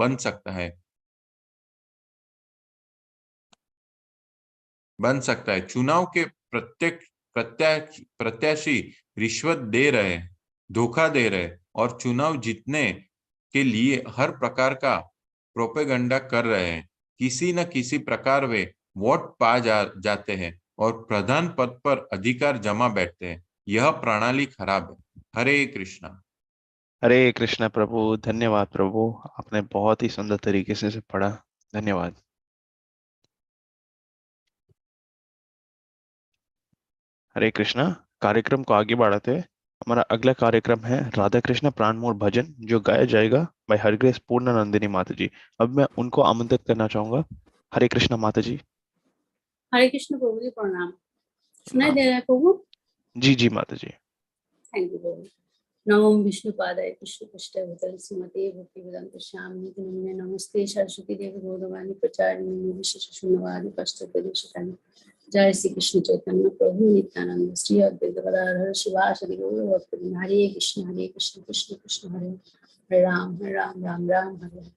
बन सकता है। चुनाव के प्रत्याशी रिश्वत दे रहे, धोखा दे रहे और चुनाव जीतने के लिए हर प्रकार का प्रोपेगेंडा कर रहे हैं। किसी न किसी प्रकार वे वोट पा जाते हैं और प्रधान पद पर अधिकार जमा बैठते हैं। यह प्रणाली खराब है। हरे कृष्णा। हरे कृष्णा प्रभु। धन्यवाद प्रभु, आपने बहुत ही सुंदर तरीके से इसे पढ़ा। धन्यवाद। हरे कृष्णा। कार्यक्रम को आगे बढ़ाते हैं। हमारा अगला कार्यक्रम है राधा कृष्ण प्राणमोर भजन, जो गाया जाएगा बाय हरग्रेस पूर्णानंदिनी माता जी। अब मैं उनको आमंत्रित करना चाहूंगा। हरे कृष्णा माता जी। हरे कृष्ण प्रभु जी, प्रणाम। सुनाई प्रणाम। दे रहा है प्रभु? जी जी माता जी। थैंक यू प्रभु। नमो विष्णुपादाय कृष्णपृष्ठाय भूतले श्रीमते भक्तिवेदांत स्वामी नमः। नमस्ते सरस्वती देवी गौरवाणी प्रचारिणी विशेष शून्यवादी कष्टप्रदेशकानि। जय श्री कृष्ण चैतन्य प्रभु नित्यानंद श्री अद्वैत गदाधर शिवासादि गौर भक्तवृंद। हरे कृष्ण कृष्ण कृष्ण हरे हरे राम राम राम हरे हरे।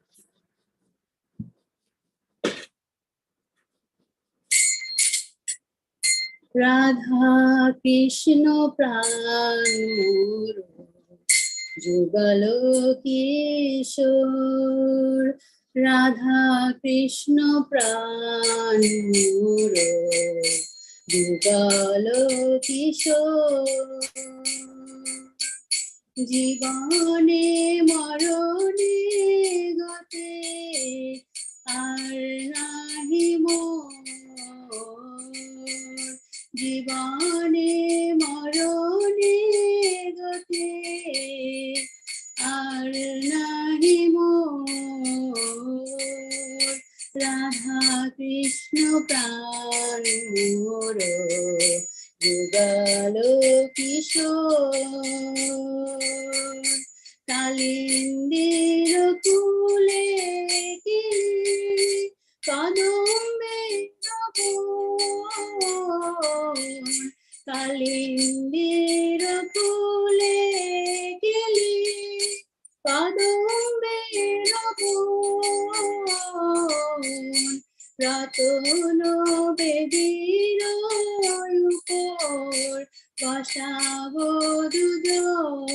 राधा कृष्ण प्राण मोर जुगलो किशोर। राधा कृष्ण प्राण मोर जुगलो किशोर। জীবনে মরণে গতে আর নাহি মোর। জীবনে মরণে গতে আর নাহি মোর। রাধা কৃষ্ণ প্রাণ মোর যুগল কিশোর। কালিন্দির কুলে কিলি কদম্বের বন। কালিন্দির কুলে কিলি কদম্বের বন। রতন বেদীর উপর বসাব দুজন।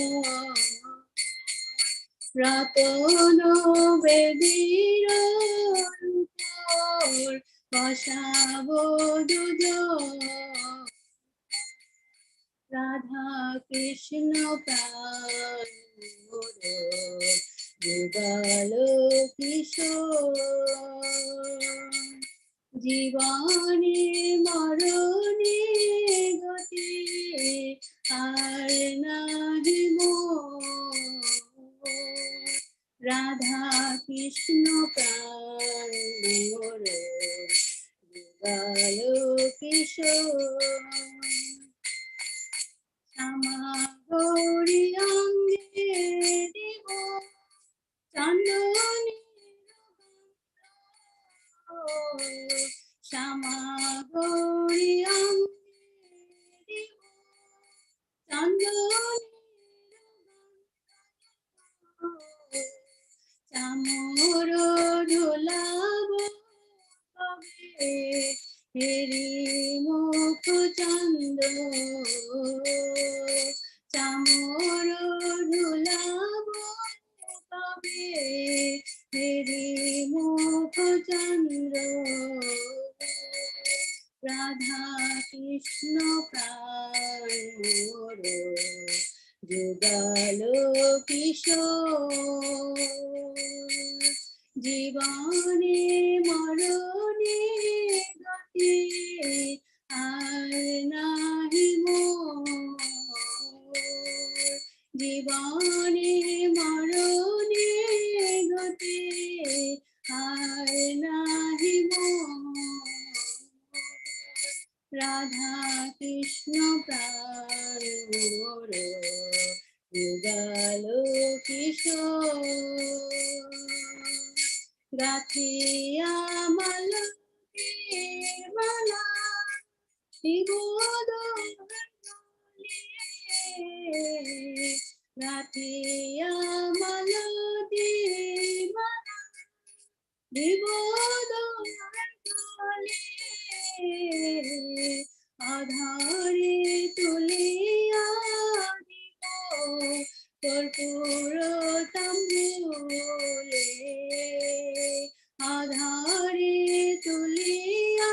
রতন বেদীর উপর বসাব দুজন। রাধা কৃষ্ণ প্রাণ মোর যুগল কিশোর। জীবনে মরণে গতি আর নাহি মোর। রাধা কৃষ্ণ প্রাণ মোর যুগল কিশোর। শ্যামা গৌরী অঙ্গে দিব চন্দনী। শ্যামা গৌরী অঙ্গে দিব চন্দনী। চামর ঢোলাব কবে হেরি মুখ চন্দ। চামর ঢোলাব কবে হেরি মুখ চন্দ্র। রাধা কৃষ্ণ প্রাণ মোর যুগল কিশোর। জীবনে মরণে গতি আর নাহি মোর। জীবনে মরণে গতি আর নাহি মোর। রাধা কৃষ্ণ প্রাণ মোর যুগল কিশোর। গাথিয়া মালা মালা শিবদ গাথিয়া মালা মালা জীবদলে আধারে তুলিয়া দিব কর্পূর তাম্বুলে আধারে তুলিয়া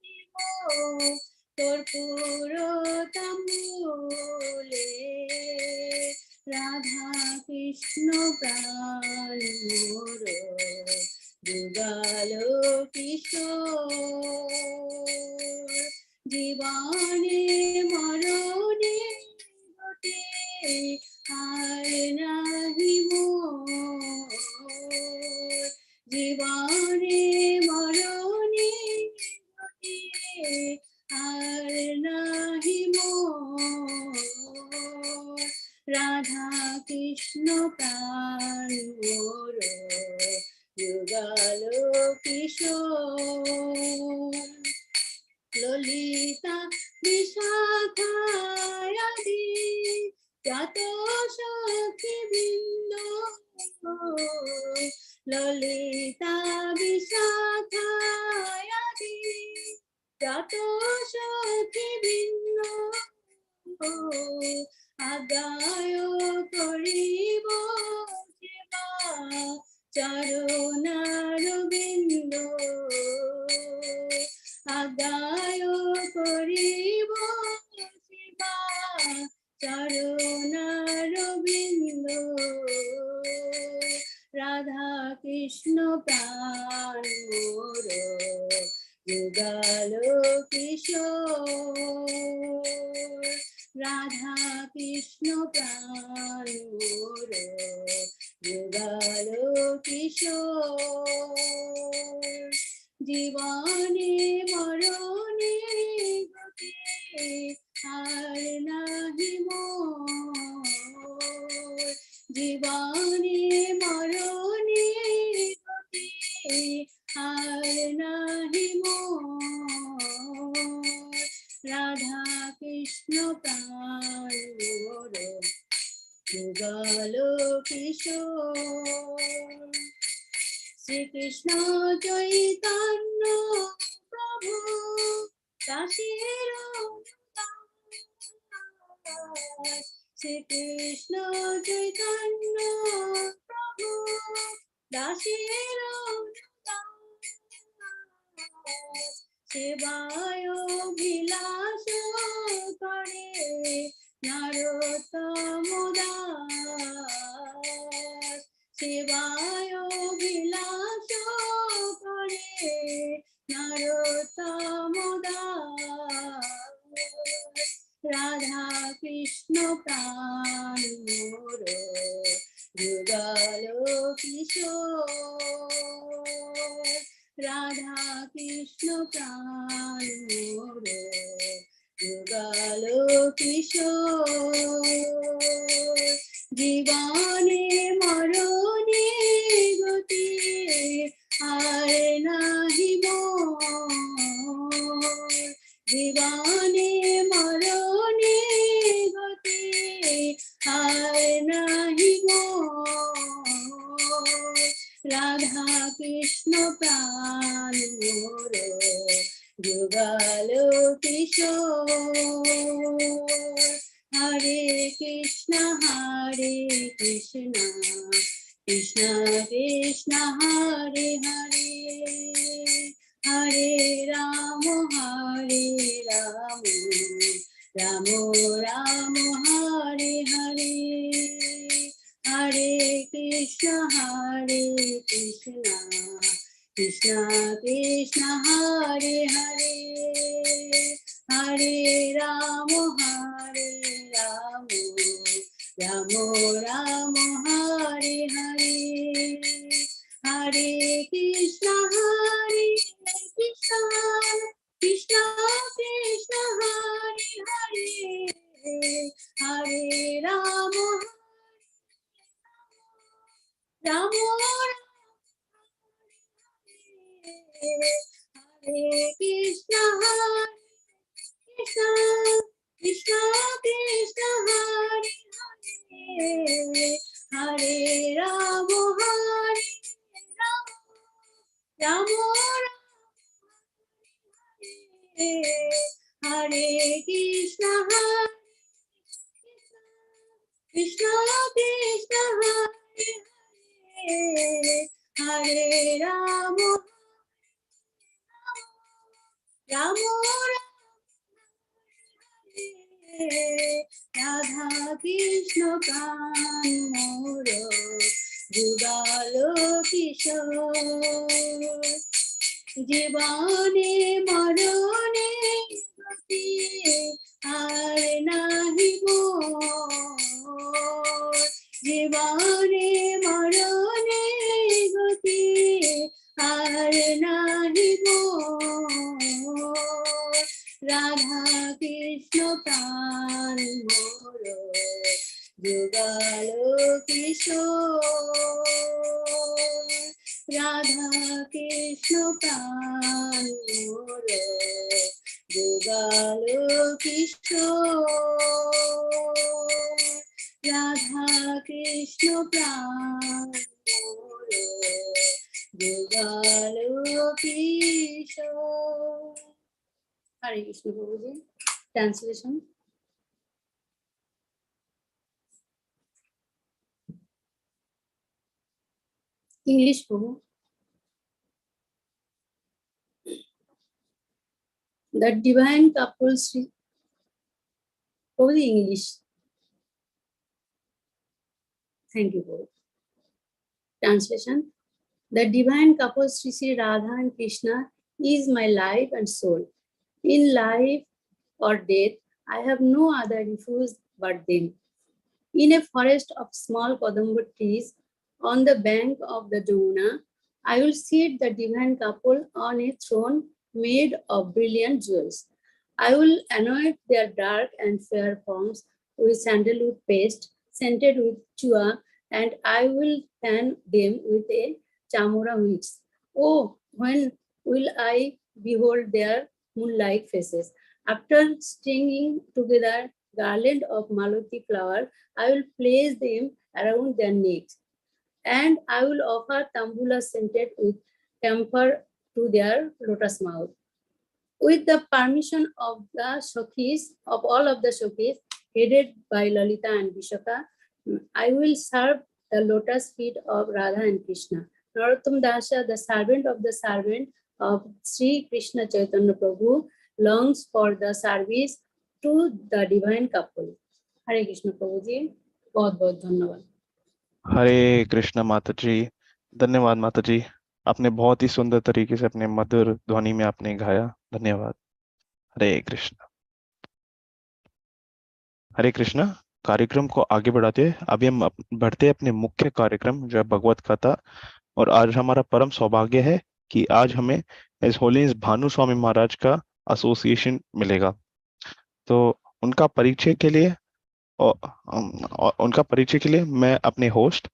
দিব কর্পূর তাম্বুলে রাধা কৃষ্ণ প্রাণ মোর যুগল কিশোর জীবনে মরণে গতি আর নাহি মোর জীবনে মরণে গতি আর নাহি মোর রাধা কৃষ্ণ প্রাণ মোর যুগল কিশোর ললিতা বিশাখায়াদি যত সখী বৃন্দ ললিতা বিশাখায়াদি যত সখী বৃন্দ আদায় করিব সেবা চরণার বিন্দ আদায় করিব সেবা চরণার বিন্দ রাধা কৃষ্ণ প্রাণ মোর যুগল কিশোর রাধা কৃষ্ণ প্রাণ মোর যুগল কিশোর জীবনে মরণে গতি আর নাহি মোর জীবনে মরণে গতি আর নাহি মোর রাধা কৃষ্ণ প্রাণ মোর যুগল কিশোর শ্রীকৃষ্ণ চৈতন্য প্রভু দাসের শ্রীকৃষ্ণ চৈতন্য প্রভু দাসের সেবায় বিলাস করে নরোত্তম দাস সেবায় বিলাস করে নরোত্তম দাস রাধা কৃষ্ণ প্রাণ মোর যুগল কিশোর রাধা কৃষ্ণ প্রাণ মোর যুগল কিশোর জীবনে মরণে গতি আর নাহি মোর জীবনে মরণে গতি আর নাহি মোর রাধা কৃষ্ণ প্রাণ মোর যুগল কিশোর হরে কৃষ্ণ কৃষ্ণ কৃষ্ণ হরে হরে হরে রাম রাম রাম হরে হরে হরে কৃষ্ণ কৃষ্ণ কৃষ্ণ হরে হরে হরে রাম রাম হরে হরে হরে কৃষ্ণ কৃষ্ণ কৃষ্ণ কৃষ্ণ হরে হরে হরে রাম রাম হরে Krishna Krishna Krishna Krishna Hare Hare Hare Ram Hare Krishna Krishna Krishna Hare Hare Rama Rama Radha Krishna Pranamoro Jugalo Kishore Jivane Marone Gati Har Nahi Mor Jivane Marone Gati Har Nahi Mor Radha Krishna Pran Moro Jugalo Kishore Radha Krishna Pran Moro Jugalo Kishore Radha Krishna Pran Moro Jugalo Kishore. Hare Krishna Prabhuji. Translation. English Prabhu. The divine couple Sri Prabhuji English. Thank you, Prabhu. Translation. The divine couple Sri Sri Radha and Krishna is my life and soul. In life or death, I have no other refuge but them. In a forest of small Kadamba trees on the bank of the Jamuna, I will seat the divine couple on a throne made of brilliant jewels. I will anoint their dark and fair forms with sandalwood paste scented with chua, and I will fan them with a chamura wings. Oh, when will I behold their moon-like faces? After stringing together garland of malati flower, I will place them around their necks, and I will offer tambula scented with camphor to their lotus mouth. With the permission of the Shakis, of all of the Shakis, headed by Lalita and Vishaka, I will serve the lotus feet of Radha and Krishna. Narottam Dasha, the servant of Sri Krishna Chaitanya Prabhu, longs for the service to the divine couple. Hare Krishna Prabhuji, बहुत बहुत धन्यवाद. हरे कृष्ण माता जी. धन्यवाद माता जी, आपने बहुत ही सुंदर तरीके से अपने मधुर ध्वनि में आपने गाया. धन्यवाद. हरे कृष्ण. हरे कृष्ण. कार्यक्रम को आगे बढ़ाते हैं. अभी हम बढ़ते हैं अपने मुख्य कार्यक्रम जो है भगवत कथा. और आज हमारा परम सौभाग्य है कि आज हमें इस होलीनेस भानु स्वामी महाराज का एसोसिएशन मिलेगा. तो उनका परिचय के लिए मैं अपने होस्ट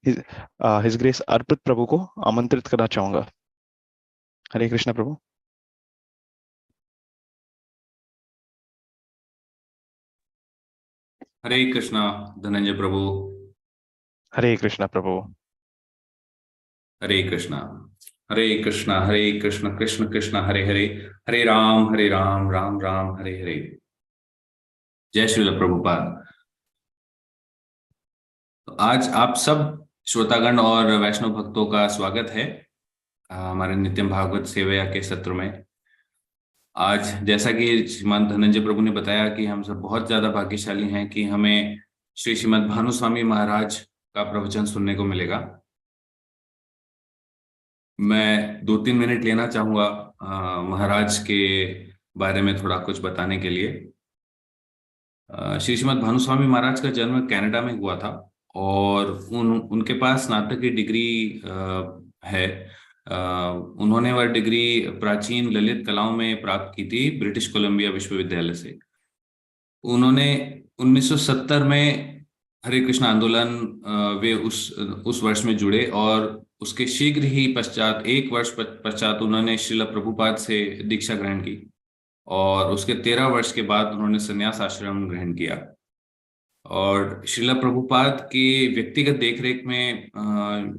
हिज ग्रेस अर्पित प्रभु को आमंत्रित करना चाहूंगा. हरे कृष्ण प्रभु. हरे कृष्णा धनंजय प्रभु. हरे कृष्ण प्रभु. हरे कृष्णा. हरे कृष्णा कृष्ण कृष्ण हरे हरे, हरे राम राम राम हरे हरे. जय श्रील प्रभुपाद. तो आज आप सब श्रोतागण और वैष्णव भक्तों का स्वागत है हमारे नित्यम भागवत सेवया के सत्र में. आज जैसा कि श्रीमान धनंजय प्रभु ने बताया कि हम सब बहुत ज्यादा भाग्यशाली हैं कि हमें श्रीमद भानु स्वामी महाराज का प्रवचन सुनने को मिलेगा. मैं 2-3 मिनट लेना चाहूंगा महाराज के बारे में थोड़ा कुछ बताने के लिए. श्रीमद भानु स्वामी महाराज का जन्म कनाडा में हुआ था और उनके पास स्नातक की डिग्री है. उन्होंने वह डिग्री प्राचीन ललित कलाओं में प्राप्त की थी ब्रिटिश कोलंबिया विश्वविद्यालय से. उन्होंने 1970 में हरे कृष्ण आंदोलन वे उस वर्ष में जुड़े और उसके शीघ्र ही पश्चात 1 वर्ष पश्चात उन्होंने श्रील प्रभुपाद से दीक्षा ग्रहण की और उसके 13 वर्ष के बाद उन्होंने संन्यास आश्रम ग्रहण किया. और श्रील प्रभुपाद के व्यक्तिगत देखरेख में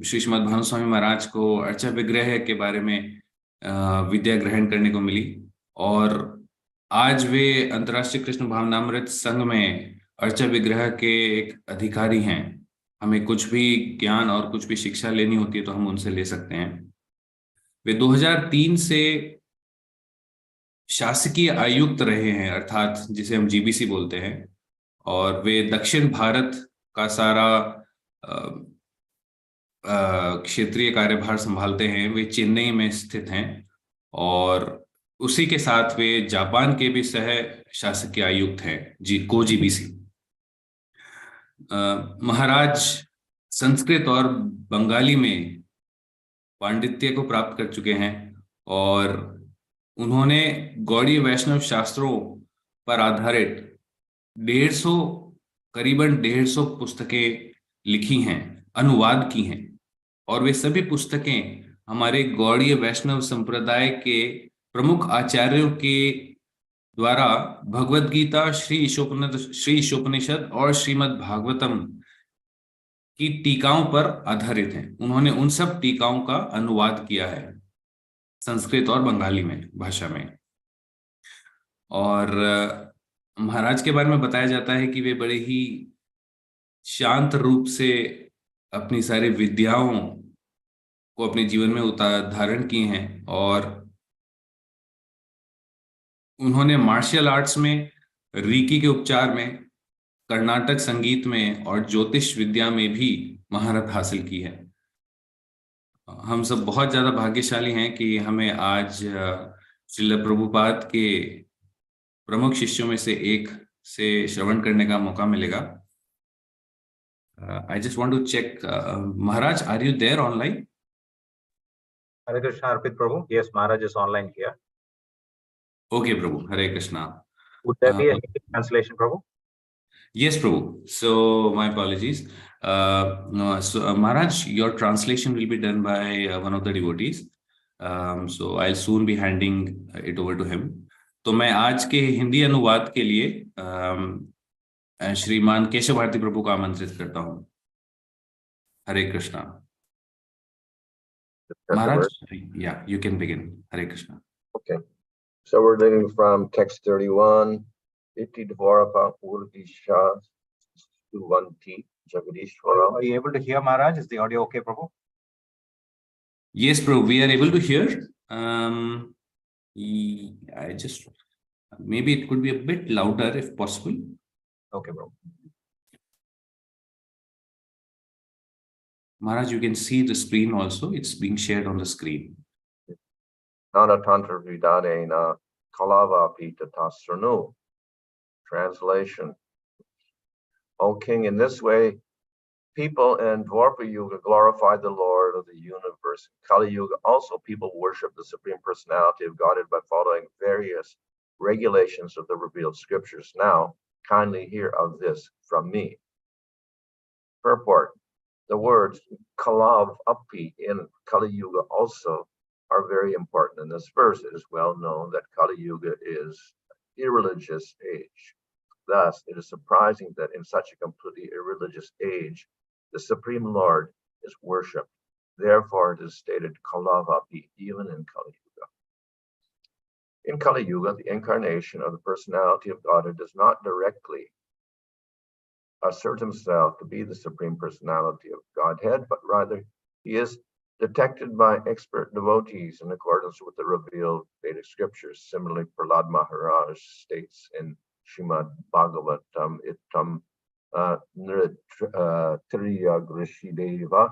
श्रीमद भानु स्वामी महाराज को अर्चा विग्रह के बारे में विद्या ग्रहण करने को मिली और आज वे अंतर्राष्ट्रीय कृष्ण भावनामृत संघ में अर्चा विग्रह के एक अधिकारी हैं। हमें कुछ भी ज्ञान और कुछ भी शिक्षा लेनी होती है तो हम उनसे ले सकते हैं। वे 2003 से शासकीय आयुक्त रहे हैं, अर्थात जिसे हम जीबीसी बोलते हैं, और वे दक्षिण भारत का सारा क्षेत्रीय कार्यभार संभालते हैं। वे चेन्नई में स्थित हैं और उसी के साथ वे जापान के भी सह शासकीय आयुक्त हैं, को जीबीसी। महाराज संस्कृत और बंगाली में पांडित्य को प्राप्त कर चुके हैं और उन्होंने गौड़ीय वैष्णव शास्त्रों पर आधारित करीबन 150 पुस्तकें लिखी हैं, अनुवाद की हैं, और वे सभी पुस्तकें हमारे गौड़ीय वैष्णव संप्रदाय के प्रमुख आचार्यों के द्वारा भगवद गीता, श्री ईशोपनिषद और श्रीमद् भागवतम की टीकाओं पर आधारित हैं। उन्होंने उन सब टीकाओं का अनुवाद किया है संस्कृत और बंगाली में भाषा में। और महाराज के बारे में बताया जाता है कि वे बड़े ही शांत रूप से अपनी सारी विद्याओं को अपने जीवन में धारण किए हैं और उन्होंने मार्शल आर्ट्स में, रीकी के उपचार में, कर्नाटक संगीत में और ज्योतिष विद्या में भी महारत हासिल की है। हम सब बहुत ज्यादा भाग्यशाली हैं कि हमें आज श्रील प्रभुपाद के प्रमुख शिष्यों में से एक से श्रवण करने का मौका मिलेगा। I just want to check, Maharaj, are you there online? Hare Krishna, Arpit Prabhu. Yes, Maharaj is online here. Okay, Prabhu. Hare Krishna. Would there be a Hindi translation, Prabhu? Yes, Prabhu. So my apologies. No, so Maharaj, your translation will be done by one of the devotees. So I'll soon be handing it over to him. तो मैं आज के हिंदी अनुवाद के लिए श्रीमान केशव भारती प्रभु को आमंत्रित करता हूँ। हरे Krishna. Maharaj, yeah, you can begin. Hare Krishna. Okay. So we're reading from text 31, Iti Dvarapa Urvisha Suvanti Jagadishwara. Are you able to hear, Maharaj? Is the audio okay, Prabhu? Yes, Prabhu, we are able to hear. Maybe it could be a bit louder if possible. Okay, Prabhu. Maharaj, you can see the screen also. It's being shared on the screen. Nana Tantra Vidadena Kalava Pita Tasranu. Translation. O King, in this way, people in Dwarpa Yuga glorify the Lord of the universe. In Kali Yuga, also people worship the Supreme Personality of Godhead by following various regulations of the revealed scriptures. Now, kindly hear of this from me. Purport. The words Kalav Api in Kali Yuga also are very important in this verse. It is well known that Kali Yuga is an irreligious age. Thus, it is surprising that in such a completely irreligious age, the Supreme Lord is worshipped. Therefore, it is stated Kalav Api even in Kali Yuga. In Kali Yuga, the incarnation of the personality of Godhead does not directly assert himself to be the Supreme Personality of Godhead, but rather he is detected by expert devotees in accordance with the revealed Vedic scriptures. Similarly, Prahlad Maharaj states in Srimad Bhagavatam Itam Triya Grishideva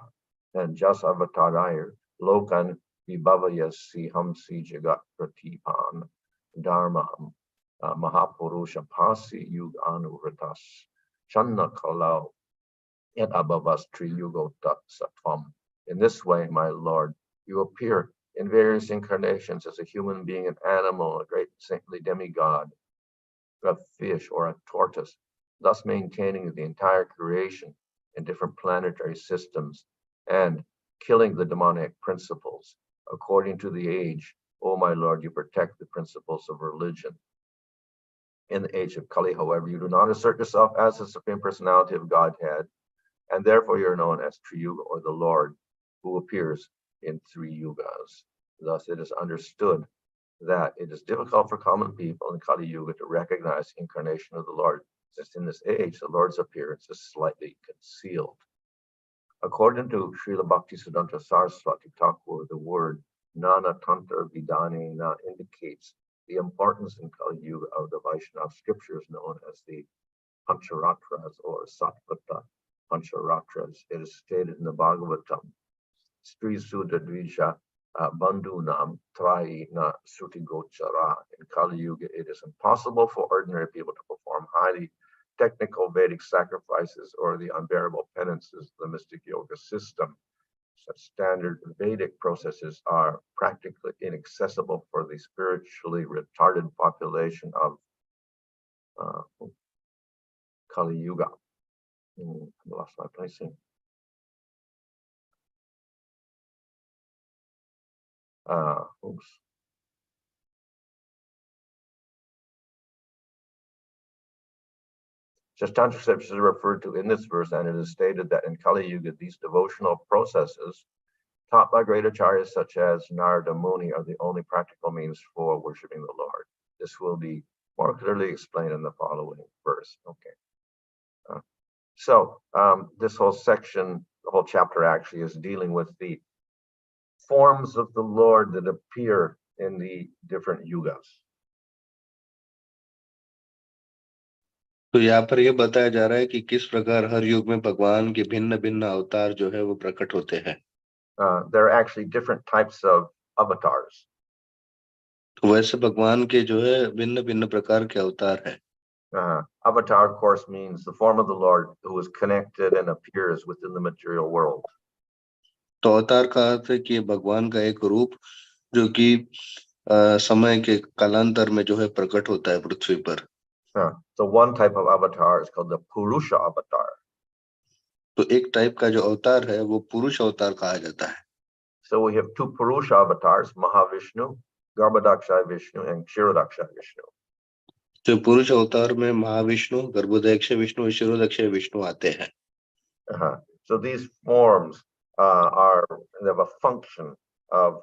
and Jasavatarair Lokan Vibhavayasi Hamsi Jagat Pratipan Dharmam Mahapurusha Pasi Yug Anuvratas Channa Kalau and Abhavas Triyugota Satvam. In this way, my Lord, you appear in various incarnations as a human being, an animal, a great saintly demigod, a fish, or a tortoise, thus maintaining the entire creation in different planetary systems and killing the demonic principles. According to the age, O my Lord, you protect the principles of religion. In the age of Kali, however, you do not assert yourself as the Supreme Personality of Godhead, and therefore you are known as Triyuga, or the Lord, who appears in 3 yugas. Thus it is understood that it is difficult for common people in Kali Yuga to recognize the incarnation of the Lord, since in this age the Lord's appearance is slightly concealed. According to Srila Bhaktisiddhanta Saraswati Thakur, the word Nana Tantra Vidane Na indicates the importance in Kali Yuga of the Vaishnava scriptures known as the Pancharatras or Satvata Pancharatras. It is stated in the Bhagavatam, Sri Sudha Dvija Bandhu Nam Trai Na Suti Gochara. In Kali Yuga, it is impossible for ordinary people to perform highly technical Vedic sacrifices or the unbearable penances of the mystic yoga system. Such standard Vedic processes are practically inaccessible for the spiritually retarded population of Kali Yuga. I lost my placing. Just tantric scriptures are referred to in this verse, and it is stated that in Kali Yuga, these devotional processes taught by great acharyas such as Narada Muni are the only practical means for worshiping the Lord. This will be more clearly explained in the following verse. Okay. So this whole section, the whole chapter actually is dealing with the forms of the Lord that appear in the different yugas. तो यहाँ पर यह बताया जा रहा है कि किस प्रकार हर युग में भगवान के भिन्न भिन्न अवतार जो है वो प्रकट होते हैं. There are actually different types of avatars. तो वैसे भगवान के जो है भिन्न भिन्न प्रकार के अवतार हैं. Avatar, of course, means the form of the Lord who is connected and appears within the material world. तो अवतार का अर्थ है कि भगवान का एक रूप जो कि समय के कालांतर में जो है प्रकट होता है पृथ्वी पर. So one type of avatar is called the Purusha avatar. तो एक टाइप का जो अवतार है वो पुरुष अवतार कहा जाता है. So we have two Purusha avatars, Mahavishnu, Garbhodakshay Vishnu, and Kshirodakshay Vishnu. तो पुरुष अवतार में महाविष्णु, गर्भोदक्ष विष्णु और क्षीरोदक्ष विष्णु आते हैं. So these forms they have a function of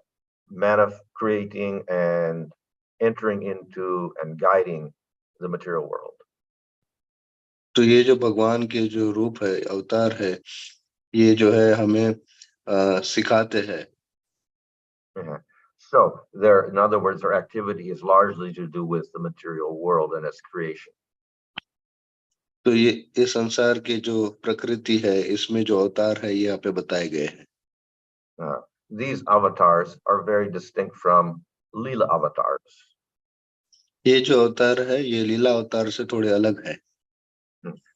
creating and entering into and guiding the material world. तो ये जो भगवान के जो रूप है, अवतार है, ये जो है हमें सिखाते हैं. So in other words, their activity is largely to do with the material world and its creation. तो ये संसार के जो प्रकृति है, इसमें जो अवतार है ये यहाँ पे बताए गए हैं. These avatars are very distinct from Leela avatars. ये जो अवतार है ये लीला अवतार से थोड़े अलग है.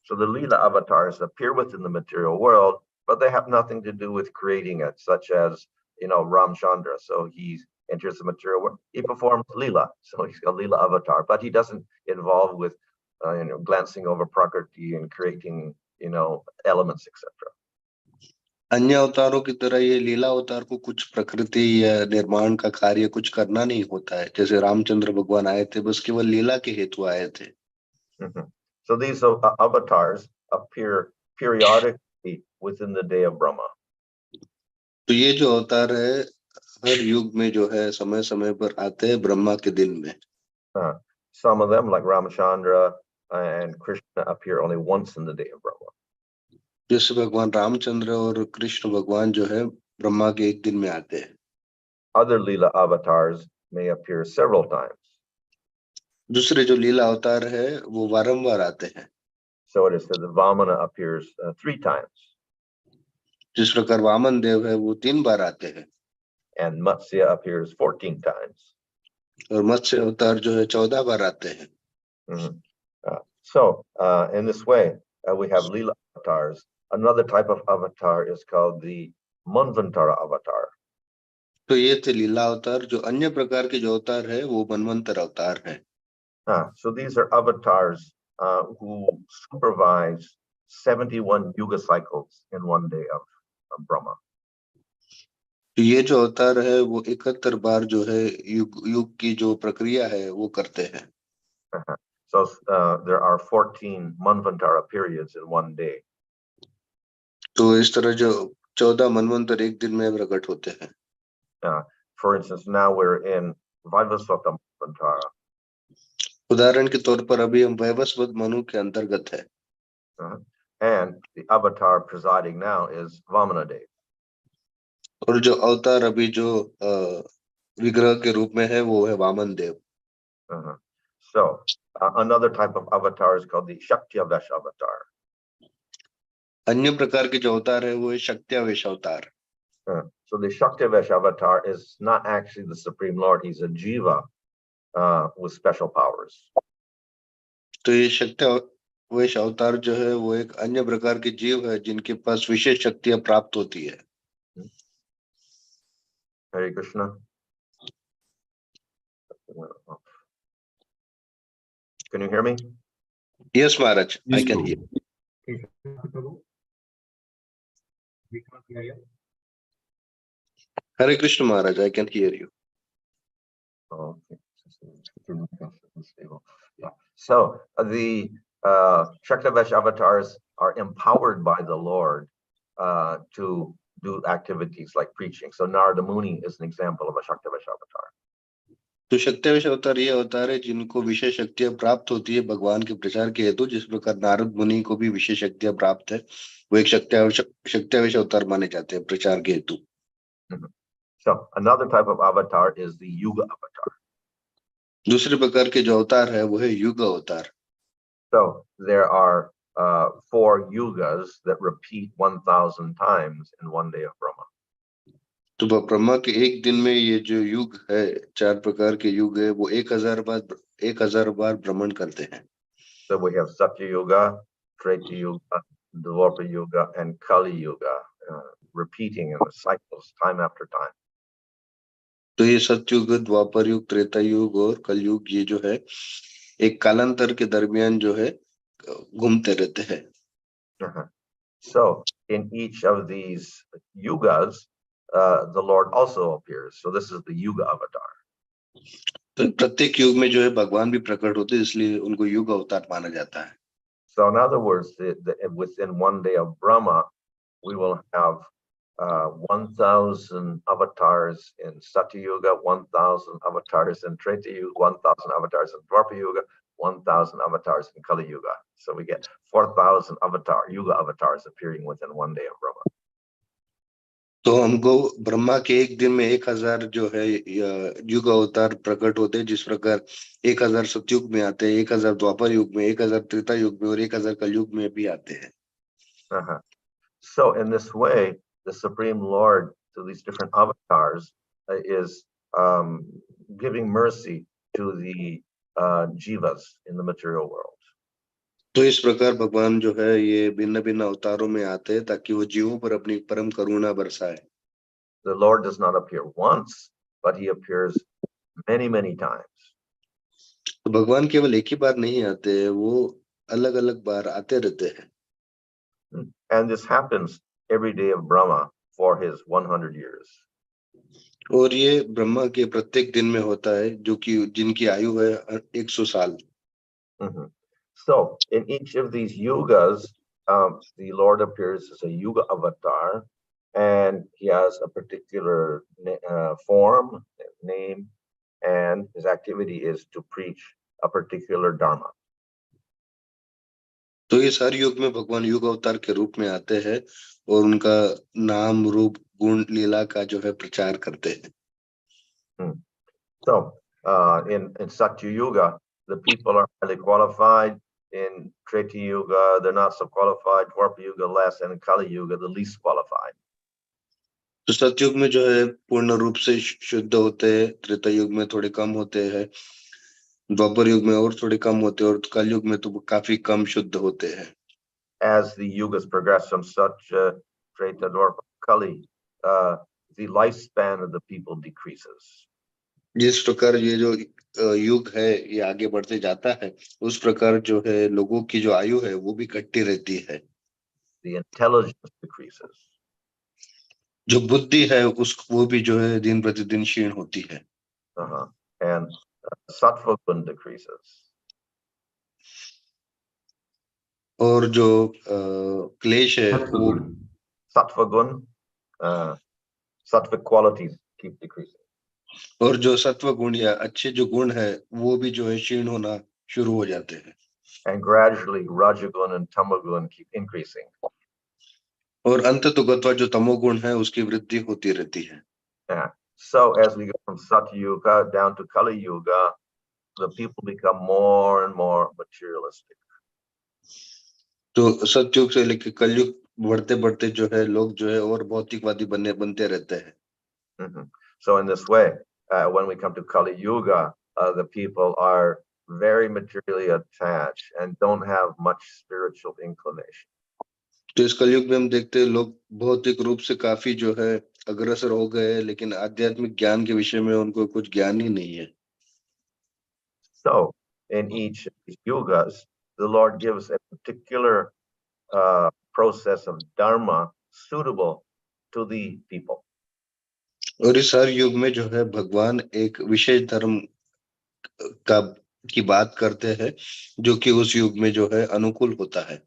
So the Leela avatars appear within the material world, but they have nothing to do with creating it, such as, Ramchandra. So he enters the material world, he performs Leela. So he's a Leela avatar, but he doesn't involve with, glancing over Prakriti and creating, elements, etc. अन्य अवतारों की तरह ये लीला अवतार को कुछ प्रकृति या निर्माण का कार्य कुछ करना नहीं होता है. जैसे रामचंद्र भगवान आए थे, बस केवल लीला के हेतु आए थे. So these avatars appear periodically within the day of Brahma. तो ये जो अवतार है हर युग में जो है समय समय पर आते हैं ब्रह्मा के दिन में. Some of them, like Ramachandra and Krishna, appear only once in the day of Brahma. जैसे भगवान रामचंद्र और कृष्ण भगवान जो है ब्रह्मा के एक दिन में आते हैं. Other Leela avatars may appear several times. दूसरे जो लीला अवतार है वो बारंबार आते हैं. So it is said that Vamana appears 3 times. जिस प्रकार वामन देव है वो 3 बार आते हैं. And Matsya appears 14 times. और मत्स्य अवतार जो है 14 बार आते हैं. So in this way, we have Leela avatars. Another type of avatar is called the Manvantara avatar. तो ये थे लीला अवतार. जो अन्य प्रकार के जो अवतार है वो मनवंतर अवतार है. So these are avatars who supervise 71 yuga cycles in one day of Brahma. तो ये जो अवतार है वो 71 बार जो है युग की जो प्रक्रिया है वो करते हैं. So there are 14 Manvantara periods in one day. तो इस तरह जो 14 मनवंतर एक दिन में प्रकट होते हैं. For instance, now we're in Vaivasvata avatar. उदाहरण के तौर पर अभी हम वैवस्वत मनु के अंतर्गत है। And the avatar presiding now is Vamanadev. और जो अवतार अभी जो विग्रह के रूप में है वो है वामन देव। So another type of avatar is called the Shaktiavesh avatar. अन्य प्रकार के जो अवतार है वो है शक्त्यावेश अवतार। So the Shaktiavesh avatar is not actually the Supreme Lord; he's a jiva with special powers. तो ये शक्त्यावेश अवतार जो है वो एक अन्य प्रकार के जीव है जिनके पास विशेष शक्तियां प्राप्त होती है। Hare Krishna. Can you hear me? Yes, Maharaj, I can hear. Hare Krishna, Maharaj, I can hear you. Okay. Yeah. So the Shaktiavesh avatars are empowered by the Lord to do activities like preaching. So Narada Muni is an example of a Shaktiavesh avatar. तो शक्तिवेश अवतार ये अवतार है जिनको विशेष शक्तियां प्राप्त होती है भगवान के प्रचार के हेतु, जिस प्रकार नारद मुनि को भी विशेष शक्तियां प्राप्त है, वो एक शक्तिवेश अवतार माने जाते हैं प्रचार के हेतु। So another type of avatar is the Yuga avatar. दूसरे प्रकार के जो अवतार है वो है युग अवतार। So there are 4 yugas that repeat 1,000 times in one day of Brahma. तो ब्रह्मा के एक दिन में ये जो युग है, 4 प्रकार के युग है, वो 1000 बार भ्रमण करते हैं। So we have Satya Yuga, Treta Yuga, Dwapara Yuga, and Kali Yuga, repeating in the cycles time after time. तो ये सतयुग, द्वापर युग, त्रेता युग और कलयुग ये जो है एक कालांतर के दरमियान जो है घूमते रहते हैं। So in each of these yugas, the Lord also appears. So this is the Yuga avatar. तो प्रत्येक युग में जो है भगवान भी प्रकट होते हैं, इसलिए उनको युग अवतार माना जाता है। So in other words, within one day of Brahma, we will have 1,000 avatars in Satya Yuga, 1,000 avatars in Treta Yuga, 1,000 avatars in Dwapara Yuga, 1,000 avatars in Kali Yuga. So we get 4,000 Yuga avatars appearing within one day of Brahma. तो हमको ब्रह्मा के एक दिन में 1000 जो है युग अवतार प्रकट होते हैं, जिस प्रकार 1000 सतयुग में आते हैं, 1000 द्वापर युग में, 1000 त्रेता युग में और 1000 कलयुग में भी आते हैं। So in this way, the Supreme Lord, through these different avatars, is giving mercy to the jivas in the material world. तो इस प्रकार भगवान जो है ये भिन्न भिन्न अवतारों में आते हैं ताकि वो जीवों पर अपनी परम करुणा बरसाए। The Lord does not appear once, but he appears many times. तो भगवान केवल एक ही बार नहीं आते हैं, वो अलग अलग बार आते रहते हैं। And this happens every day of Brahma for his 100 years. और ये ब्रह्मा के प्रत्येक दिन में होता है जो कि जिनकी आयु है 100 साल। So in each of these yugas, the Lord appears as a yuga avatar, and he has a particular form, name, and his activity is to preach a particular dharma. तो इस हर युग में भगवान युग अवतार के रूप में आते हैं और उनका नाम, रूप, गुण, लीला का जो है प्रचार करते हैं। So in Satya Yuga, the people are highly qualified. In Treta Yuga, they're not so qualified. Dwapara Yuga less, and in Kali Yuga, the least qualified. तो सतयुग में जो है पूर्ण रूप से शुद्ध होते हैं, त्रेता युग में थोड़े कम होते हैं, द्वापर युग में और थोड़े कम होते हैं और कलयुग में तो काफी कम शुद्ध होते हैं। As the yugas progress from Satya, Treta, Dwapara, Kali, the lifespan of the people decreases. जिस प्रकार ये जो युग है ये आगे बढ़ते जाता है, उस प्रकार जो है लोगों की जो आयु है वो भी घटती रहती है। The intelligence decreases. जो बुद्धि है वो भी जो है दिन प्रतिदिन क्षीण होती है। And sattva gun decreases. और जो क्लेश है वो sattva gun, sattvic qualities keep decreasing. और जो सत्व गुण या अच्छे जो गुण है वो भी जो है क्षीण होना शुरू हो जाते हैं. And gradually Rajagun and Tamagun keep increasing. और अंततोगत्वा जो तमोगुण है उसकी वृद्धि होती रहती है. Yeah. So as we go from Satyuga down to Kali Yuga, the people become more and more materialistic. तो सतयुग से लेकर कलयुग बढ़ते बढ़ते जो है लोग जो है और भौतिकवादी बनते रहते हैं. So in this way, when we come to Kali Yuga, the people are very materially attached and don't have much spiritual inclination. तो इस कलयुग में हम देखते हैं लोग भौतिक रूप से काफी जो है अग्रसर हो गए हैं, लेकिन आध्यात्मिक ज्ञान के विषय में उनको कुछ ज्ञान ही नहीं है. So in each of these yugas, the Lord gives a particular process of dharma suitable to the people. और इस हर युग में जो है भगवान एक विशेष धर्म का की बात करते हैं जो कि उस युग में जो है अनुकूल होता है.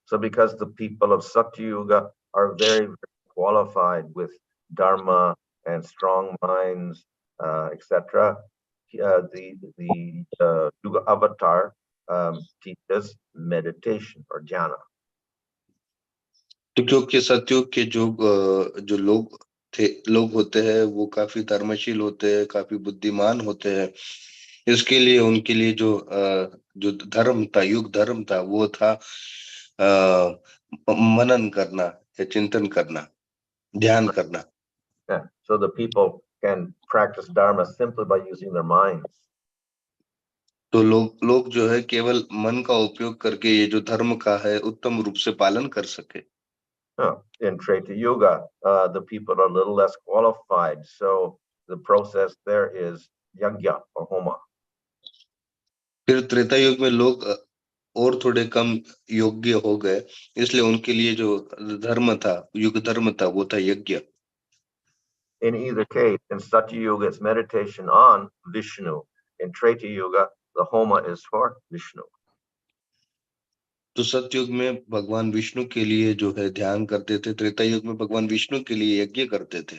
So because the people of Satyuga are very, very qualified with dharma and strong minds, etc., the Yuga Avatar teaches meditation or jhana. तो क्योंकि सतयुग के जो लोग होते हैं वो काफी धर्मशील होते हैं, काफी बुद्धिमान होते हैं. इसके लिए उनके लिए जो धर्म था, युग धर्म था, वो था मनन करना या चिंतन करना, ध्यान करना. Yeah. So the people can practice dharma simply by using their minds. तो लोग जो है केवल मन का उपयोग करके ये जो धर्म का है उत्तम रूप से पालन कर सके. In Treta Yuga, the people are a little less qualified, so the process there is yajna or homa. फिर त्रेता युग में लोग और थोड़े कम योग्य हो गए, इसलिए उनके लिए जो धर्म था, युग धर्म था, वो था यज्ञ. In either case, in Satya Yuga, it's meditation on Vishnu. In Treta Yuga, the homa is for Vishnu. तो सतयुग में भगवान विष्णु के लिए जो है ध्यान करते थे, त्रेता युग में भगवान विष्णु के लिए यज्ञ करते थे.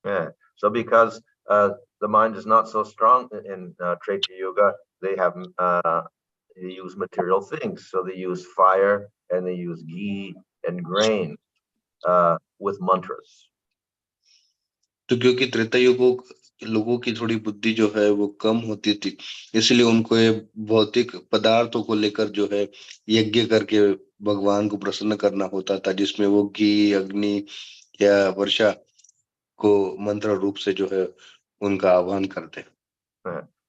Yeah. So because the mind is not so strong in Treta Yuga, they use material things. So they use fire and they use ghee and grain with mantras. तो क्योंकि त्रेता युग लोगों की थोड़ी बुद्धि जो है वो कम होती थी, इसलिए उनको ये भौतिक पदार्थों को लेकर जो है यज्ञ करके भगवान को प्रसन्न करना होता था, जिसमें वो घी, अग्नि या वर्षा को मंत्र रूप से जो है उनका आह्वान करते.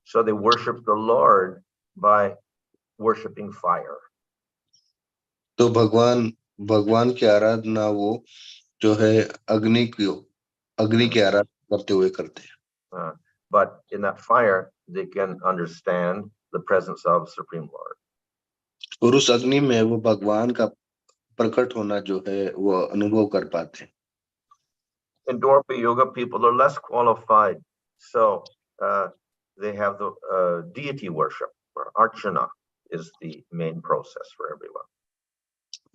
So they worship the Lord by worshiping fire. तो भगवान की आराधना वो जो है अग्नि की आराधना करते हुए करते हैं. But in that fire, they can understand the presence of Supreme Lord. और उस अग्नि में वो भगवान का प्रकट होना जो है वो अनुभव कर पाते हैं. In Dwapara Yuga, people are less qualified, so they have the deity worship, or archana is the main process for everyone.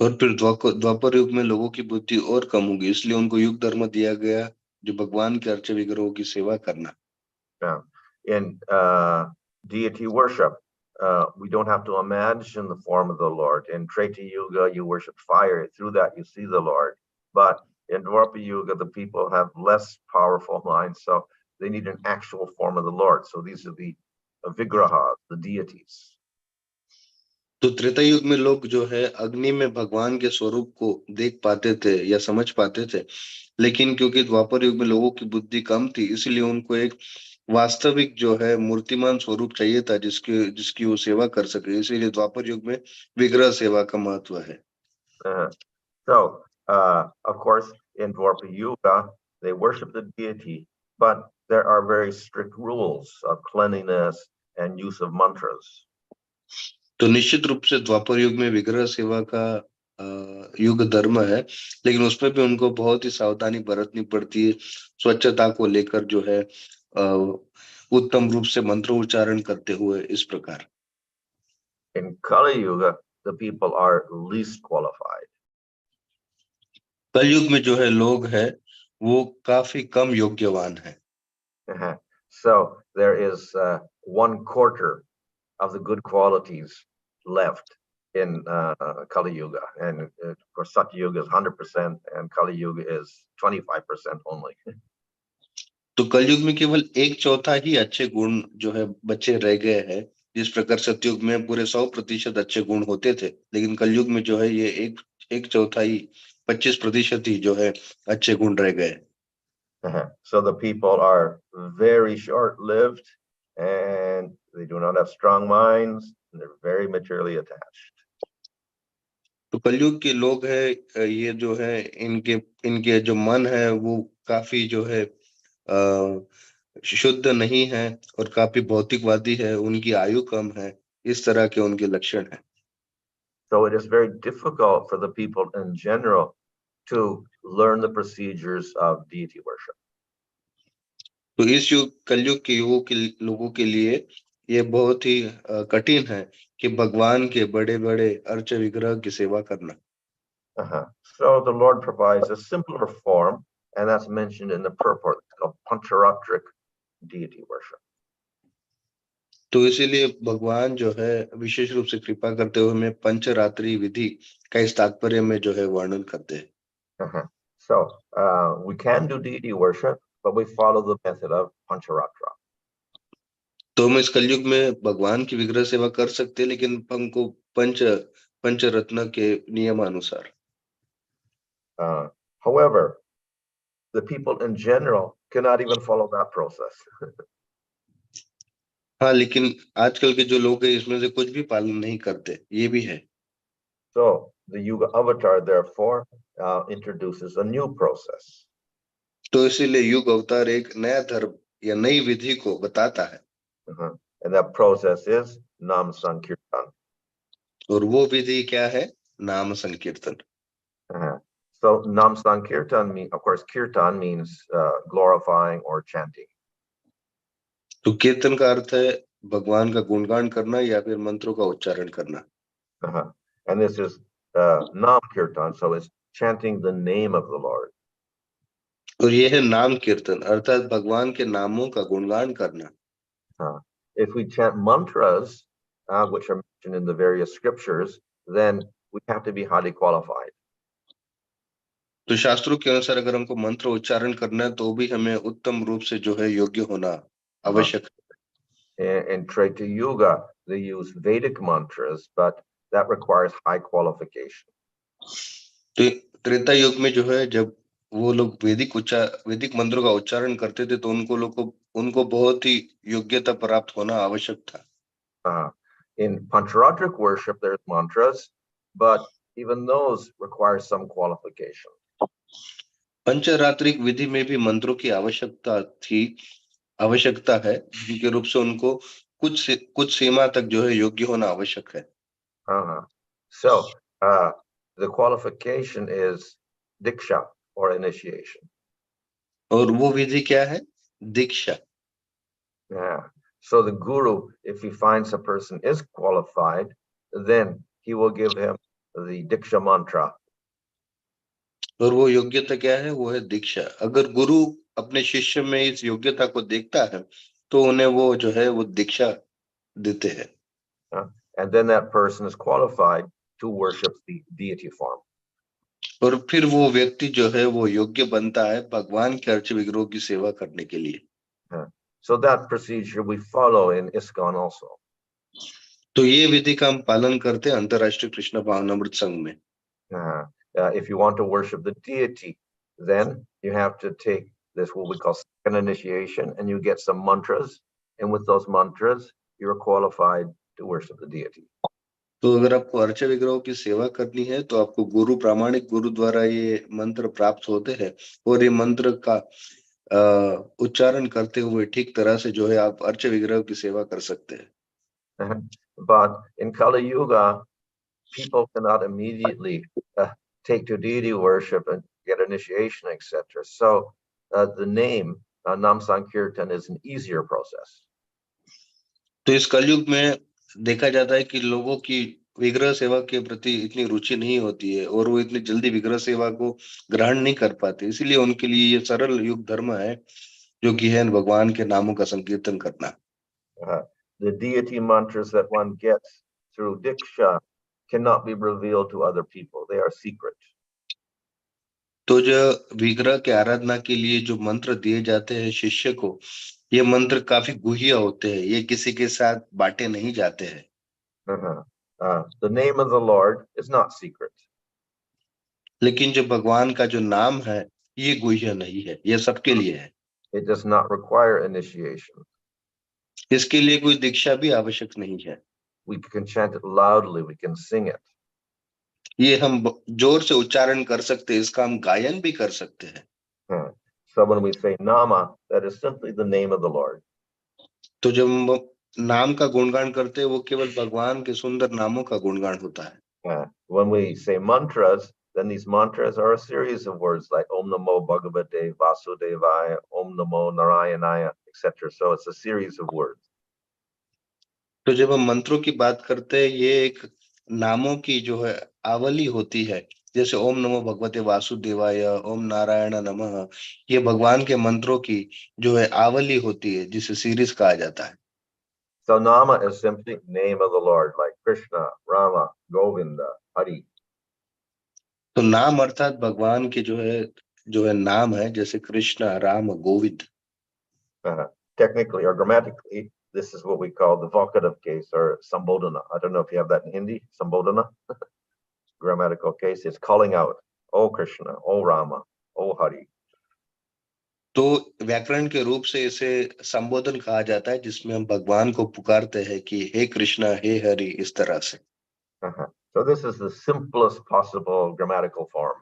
और फिर द्वापर युग में लोगों की बुद्धि और कम होगी, इसलिए उनको युग धर्म दिया गया जो भगवान के अर्च विग्रहों की सेवा करना. In deity worship, we don't have to imagine the form of the Lord. In Treta Yuga, you worship fire. Through that, you see the Lord. But in Dwapara Yuga, the people have less powerful minds, so they need an actual form of the Lord. So these are the vigrahas, the deities. तो त्रेता युग में लोग जो है अग्नि में भगवान के स्वरूप को देख पाते थे या समझ पाते थे, लेकिन क्योंकि द्वापर युग में लोगों की बुद्धि कम थी, इसलिए उनको एक वास्तविक जो है मूर्तिमान स्वरूप चाहिए था जिसकी वो सेवा कर सके. इसीलिए द्वापर युग में विग्रह सेवा का महत्व है. So, of course, in Dwapara Yuga, they worship the deity, but there are very strict rules of cleanliness and use of mantras. तो निश्चित रूप से द्वापर युग में विग्रह सेवा का युग धर्म है, लेकिन उसमें भी उनको बहुत ही सावधानी बरतनी पड़ती है, स्वच्छता को लेकर जो है उत्तम रूप से मंत्र उच्चारण करते हुए इस प्रकार. In Kali Yuga, the people are least qualified. कलयुग में जो है लोग है वो काफी कम योग्यवान है. So there is 1/4 of the good qualities left in Kali Yuga, and of course Satya Yuga is 100% and Kali Yuga is 25% only. तो कलयुग में केवल 1/4 ही अच्छे गुण जो है बचे रह गए हैं। जिस प्रकार सतयुग में पूरे 100% अच्छे गुण होते थे, लेकिन कलयुग में जो है ये 1/4 ही 25% ही जो है अच्छे गुण रह गए। So the people are very short-lived and they do not have strong minds and they're very materially attached. तो कलयुग के लोग है ये जो है इनके जो मन है वो काफी जो है शुद्ध नहीं है और काफी भौतिकवादी है, उनकी आयु कम है, इस तरह के उनके लक्षण हैं। So it is very difficult for the people in general to learn the procedures of deity worship. तो इस कलयुग के लोगों के लिए ये बहुत ही कठिन है कि भगवान के बड़े-बड़े अर्च विग्रह की सेवा करना। So the Lord provides a simpler form, and that's mentioned in the purport. It's called Pancharatric deity worship. तो इसीलिए भगवान जो है विशेष रूप से कृपा करते हुए हमें पंचरात्रि विधि का इस तात्पर्य में जो है वर्णन करते हैं। So we can do deity worship, but we follow the method of Pancharatra. तो हम इस कलयुग में भगवान की विग्रह सेवा कर सकते हैं, लेकिन हमको पंचरत्न के नियमानुसार। However, the people in general cannot even follow that process. हाँ, लेकिन आजकल के जो लोग हैं इसमें से कुछ भी पालन नहीं करते, ये भी है। So the Yuga avatar therefore introduces a new process. तो इसीलिए युग अवतार एक नया धर्म या नई विधि को बताता है। And that process is Nam Sankirtan. और वो विधि क्या है? नाम संकीर्तन। So Nam Sankirtan means, of course, Kirtan means glorifying or chanting. तो कीर्तन का अर्थ है भगवान का गुणगान करना या फिर मंत्रों का उच्चारण करना। And this is Nam Kirtan, so it's chanting the name of the Lord. और ये है नाम कीर्तन, अर्थात भगवान के नामों का गुणगान करना। If we chant mantras, which are mentioned in the various scriptures, then we have to be highly qualified. तो शास्त्रों के अनुसार अगर हमको मंत्र उच्चारण करना है तो भी हमें उत्तम रूप से जो है योग्य होना आवश्यक है। In Treta Yuga, they use Vedic mantras, but that requires high qualification. तो त्रेता युग में जो है जब वो लोग वैदिक मंत्रों का उच्चारण करते थे तो उनको बहुत ही योग्यता प्राप्त होना आवश्यक था। In Pancharatric worship, there's mantras, but even those require some qualification. पंचरात्रिक विधि में भी मंत्रों की आवश्यकता है, जिनके रूप से उनको कुछ सीमा तक जो है योग्य होना आवश्यक है। So the qualification is diksha or initiation. और वो विधि क्या है? दीक्षा। So the guru, if he finds a person is qualified, then he will give him the diksha mantra. और वो योग्यता क्या है? वो है दीक्षा। अगर गुरु अपने शिष्य में इस योग्यता को देखता है तो उन्हें वो जो है वो दीक्षा देते हैं। And then that person is qualified to worship the deity form. और फिर वो व्यक्ति जो है वो योग्य बनता है भगवान के अर्च विग्रह की सेवा करने के लिए। So that procedure we follow in ISKCON also. तो ये विधि का हम पालन करते हैं अंतरराष्ट्रीय कृष्ण भावनामृत संघ में। If you want to worship the deity, then you have to take this what we call second initiation, and you get some mantras, and with those mantras, you are qualified to worship the deity. तो अगर आपको urge विग्रहों की सेवा करनी है तो आपको प्रामाणिक गुरु द्वारा ये मंत्र प्राप्त होते हैं और ये मंत्र का उच्चारण करते हुए ठीक तरह से जो है आप अर्च विग्रह की सेवा कर सकते हैं। But in Kali Yuga, people cannot immediately take to deity worship and get initiation, etc. So the name Nam Sankirtan is an easier process. तो इस कलयुग में देखा जाता है कि लोगों की विग्रह सेवा के प्रति इतनी रुचि नहीं होती है और वो इतनी जल्दी विग्रह सेवा को ग्रहण नहीं कर पाते, इसलिए उनके लिए ये सरल युग धर्म है जो कि है भगवान के नामों का संकीर्तन करना। The deity mantras that one gets through diksha cannot be revealed to other people. They are secret. तो जो विग्रह के आराधना के लिए जो मंत्र दिए जाते हैं शिष्य को, ये मंत्र काफी गुह्य होते हैं, ये किसी के साथ बांटे नहीं जाते हैं। The name of the Lord is not secret. लेकिन जो भगवान का जो नाम है ये गुह्य नहीं है, ये सबके लिए है। It does not require initiation. इसके लिए कोई दीक्षा भी आवश्यक नहीं है। We can chant it loudly, we can sing it. ये हम जोर से उच्चारण कर सकते हैं, इसका हम गायन भी कर सकते हैं। So when we say nama, that is simply the name of the Lord. तो जब हम नाम का गुणगान करते हैं वो केवल भगवान के सुंदर नामों का गुणगान होता है। When we say mantras, then these mantras are a series of words like Om Namo Bhagavate Vasudevaya, Om Namo Narayanaya, etc. So it's a series of words. तो जब हम मंत्रों की बात करते हैं, ये एक नामों की जो है आवली होती है, जैसे ओम नमो भगवते वासुदेवाय, ओम नारायण नमः, ये भगवान के मंत्रों की जो है आवली होती है, जिसे सीरीज कहा जाता है। So nama is simply name of the Lord, like Krishna, Rama, Govinda, Hari. तो नाम अर्थात भगवान के जो है नाम है, जैसे Krishna, Ram, Govind. Technically or grammatically, this is what we call the vocative case or sambodhana. I don't know if you have that in Hindi, sambodhana. Grammatical case is calling out, oh Krishna, oh Rama, oh Hari. तो व्याकरण के रूप से इसे संबोधन कहा जाता है, जिसमें हम भगवान को पुकारते हैं कि हे कृष्णा, हे हरि, इस तरह से। So this is the simplest possible grammatical form.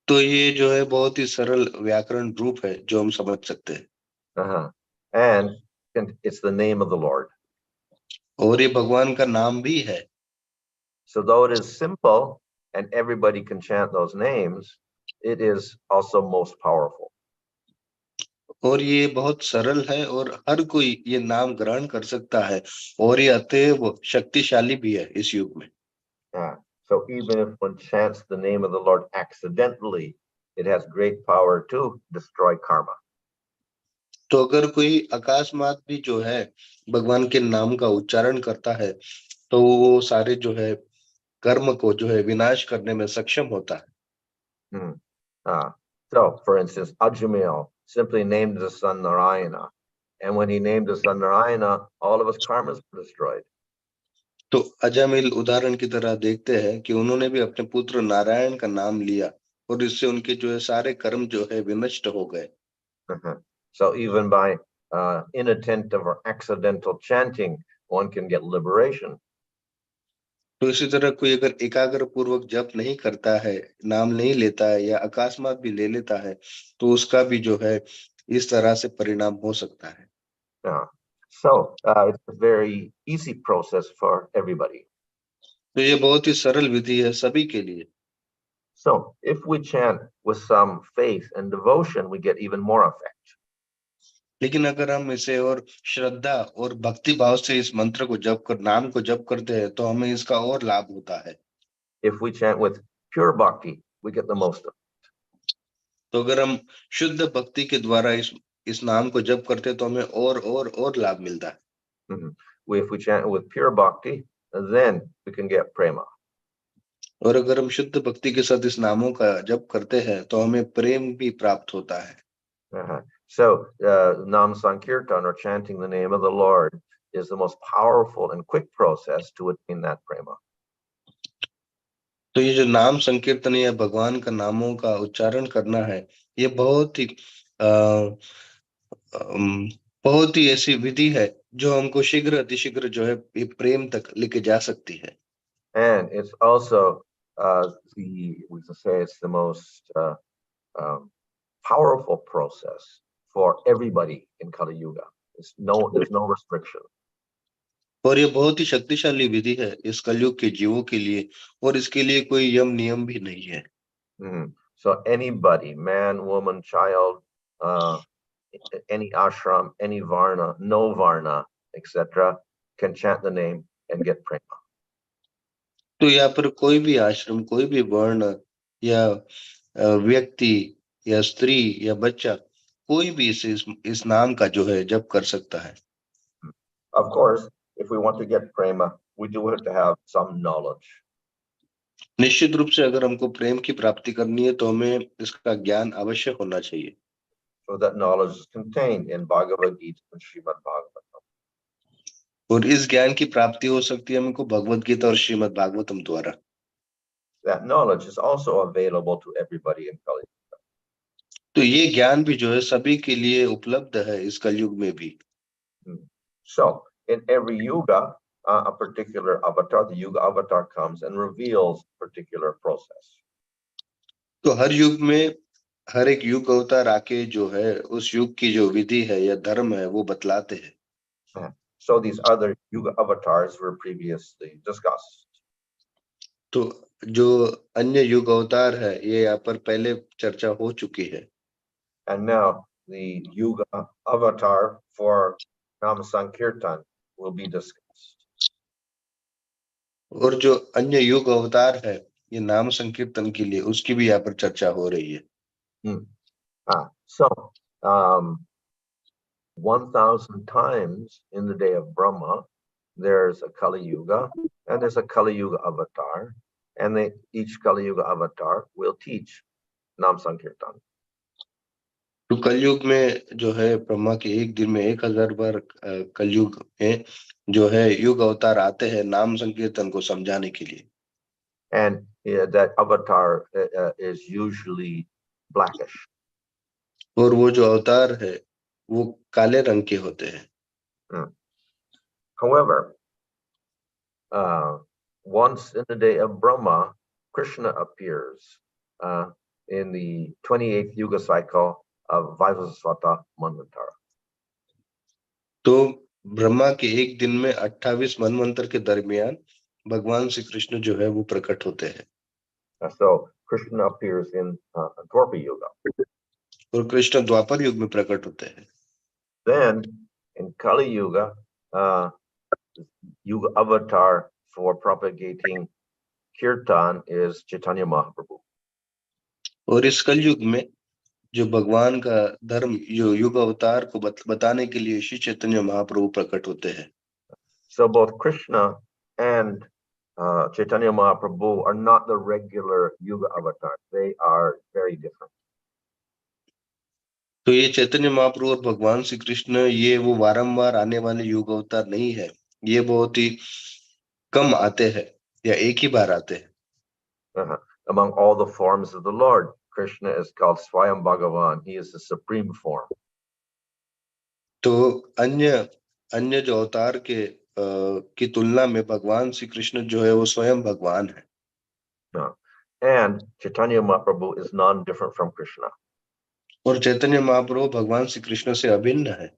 तो ये जो है बहुत ही सरल व्याकरण रूप है जो हम समझ सकते हैं। And it's the name of the Lord. और ये भगवान का नाम भी है। So though it is simple and everybody can chant those names, it is also most powerful. और ये बहुत सरल है और हर कोई ये नाम ग्रहण कर सकता है, और ये अतएव शक्तिशाली भी है इस युग में। So even if one chants the name of the Lord accidentally, it has great power to destroy karma. तो अगर कोई अकस्मात भी जो है भगवान के नाम का उच्चारण करता है, तो वो सारे जो है कर्म को जो है विनाश करने में सक्षम होता है। So for instance, Ajamil simply named the son Narayana, and when he named the son Narayana, all of his karmas were destroyed. तो अजामिल उदाहरण की तरह देखते हैं कि उन्होंने भी अपने पुत्र नारायण का नाम लिया, और इससे उनके जो है सारे कर्म जो है विनष्ट हो गए। So even by inattentive or accidental chanting, one can get liberation. तो इसी तरह कोई अगर एकाग्र पूर्वक जप नहीं करता है, नाम नहीं लेता है, या अकस्मात भी ले लेता है, तो उसका भी जो है इस तरह से परिणाम हो सकता है। So it's a very easy process for everybody. तो ये बहुत ही सरल विधि है सभी के लिए। So if we chant with some faith and devotion, we get even more effect. लेकिन अगर हम इसे और श्रद्धा और भक्ति भाव से इस मंत्र को जप कर, नाम को जप करते हैं, तो हमें इसका और लाभ होता है। If we chant with pure bhakti, we get the most of it. तो अगर हम शुद्ध भक्ति के द्वारा इस नाम को जप करते हैं, तो हमें और लाभ मिलता है। If we chant with pure bhakti, then we can get prema. और अगर हम शुद्ध भक्ति के साथ इस नामों का जप करते हैं, तो हमें प्रेम भी प्राप्त होता है। So Nam Sankirtan, or chanting the name of the Lord, is the most powerful and quick process to attain that prema. तो ये जो नाम संकीर्तन या भगवान का नामों का उच्चारण करना है, ये बहुत ही ऐसी विधि है जो हमको शीघ्र अतिशीघ्र जो है प्रेम तक लेके जा सकती है। And it's also we can say it's the most powerful process for everybody in Kali Yuga. There's no restriction. और ये बहुत ही शक्तिशाली विधि है इस कलयुग के जीवों के लिए, और इसके लिए कोई यम नियम भी नहीं है। So anybody, man, woman, child, any ashram, any varna, no varna, etc., can chant the name and get prema. तो यहाँ पर कोई भी आश्रम, कोई भी वर्ण या व्यक्ति या स्त्री या बच्चा, कोई भी इस नाम का जो है जप कर सकता है। Of course, if we want to get prema, we do have to have some knowledge. निश्चित रूप से अगर हमको प्रेम की प्राप्ति करनी है तो हमें इसका ज्ञान अवश्य होना चाहिए। So that knowledge is contained in Bhagavad Gita and Srimad Bhagavatam. और इस ज्ञान की प्राप्ति हो सकती है हमको भगवत गीता और श्रीमद् भागवतम द्वारा। That knowledge is also available to everybody in Kali. तो ये ज्ञान भी जो है सभी के लिए उपलब्ध है इस कलयुग में भी। So in every yuga, a particular avatar, the yuga avatar comes and reveals particular process. तो हर युग में हर एक युग अवतार आके जो है उस युग की जो विधि है या धर्म है वो बतलाते हैं। So these other yuga avatars were previously discussed. तो जो अन्य युग अवतार है ये यहाँ पर पहले चर्चा हो चुकी है। And now the yuga avatar for Nam Sankirtan will be discussed. और जो अन्य युग अवतार है ये नाम संकीर्तन के लिए उसकी भी यहाँ पर चर्चा हो रही है। So 1,000 times in the day of Brahma, there's a Kali Yuga and there's a Kali Yuga avatar, and each Kali Yuga avatar will teach Nam Sankirtan. तो कलयुग में जो है ब्रह्मा के एक दिन में 1000 बार कलयुग में जो है युग अवतार आते हैं नाम संकीर्तन को समझाने के लिए। And that avatar is usually blackish. और वो जो अवतार है वो काले रंग के होते हैं। However, once in the day of Brahma, Krishna appears in the 28th Yuga cycle of Vaivasvata Manvantara. तो ब्रह्मा के एक दिन में 28 मनवंतर के दरमियान भगवान श्री कृष्ण जो है वो प्रकट होते हैं। So Krishna appears in Dwapar Yuga. और कृष्ण द्वापर युग में प्रकट होते हैं। Then in Kali Yuga, Yuga avatar for propagating Kirtan is Chaitanya Mahaprabhu. और इस कलयुग में जो भगवान का धर्म जो युग अवतार को बताने के लिए श्री चैतन्य महाप्रभु प्रकट होते हैं। So both Krishna and Chaitanya Mahaprabhu are not the regular Yuga avatars. They are very different. तो ये चैतन्य महाप्रभु और भगवान श्री कृष्ण ये वो बारंबार आने वाले युग अवतार नहीं है, ये बहुत ही कम आते हैं या एक ही बार आते हैं। Among all the forms of the Lord, Krishna is called Swayam Bhagavan. He is the supreme form. तो अन्य जो अवतार के की तुलना में भगवान श्री कृष्ण जो है वो स्वयं भगवान है। And Chaitanya Mahaprabhu is non-different from Krishna. और चैतन्य महाप्रभु भगवान श्री कृष्ण से अभिन्न है।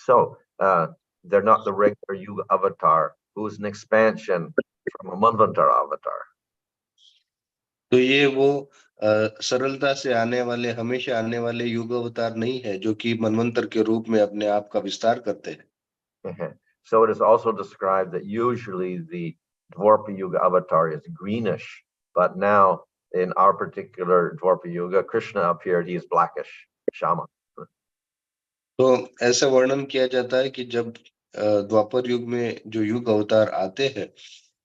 So they're not the regular Yuga avatar who is an expansion from a Manvantara avatar. तो ये वो सरलता से आने वाले हमेशा आने वाले युग अवतार नहीं है जो कि मनवंतर के रूप में अपने आप का विस्तार करते हैं। So it is also described that usually the Dwapar Yuga avatar is greenish, but now in our particular Dwapar Yuga, Krishna appeared, he is blackish, Shama. तो ऐसा वर्णन किया जाता है कि जब द्वापर युग में जो युग अवतार आते हैं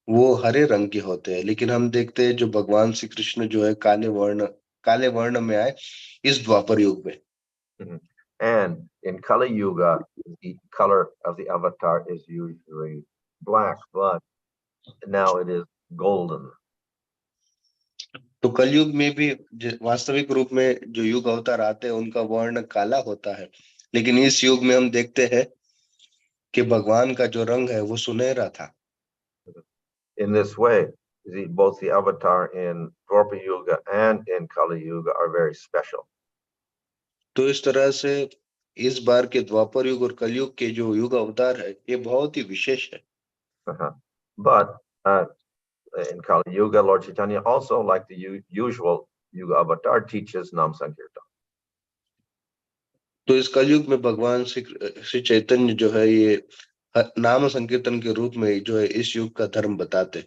वो हरे रंग के होते हैं, लेकिन हम देखते हैं जो भगवान श्री कृष्ण जो है काले वर्ण में आए इस द्वापर युग में। And in Kali Yuga, the color of the avatar is usually black, but now it is golden. तो कलयुग में भी वास्तविक रूप में जो युग अवतार आते हैं उनका वर्ण काला होता है, लेकिन इस युग में हम देखते हैं कि भगवान का जो रंग है वो सुनहरा था। In this way, both the avatar in Dwapar Yuga and in Kali Yuga are very special. तो इस तरह से इस बार के द्वापर युग और कलयुग के जो युग अवतार है ये बहुत ही विशेष है। But in Kali Yuga, Lord Chaitanya also, like the usual Yuga avatar, teaches Nam Sankirtan. तो इस कलयुग में भगवान श्री चैतन्य जो है ये नाम संकीर्तन के रूप में जो है इस युग का धर्म बताते।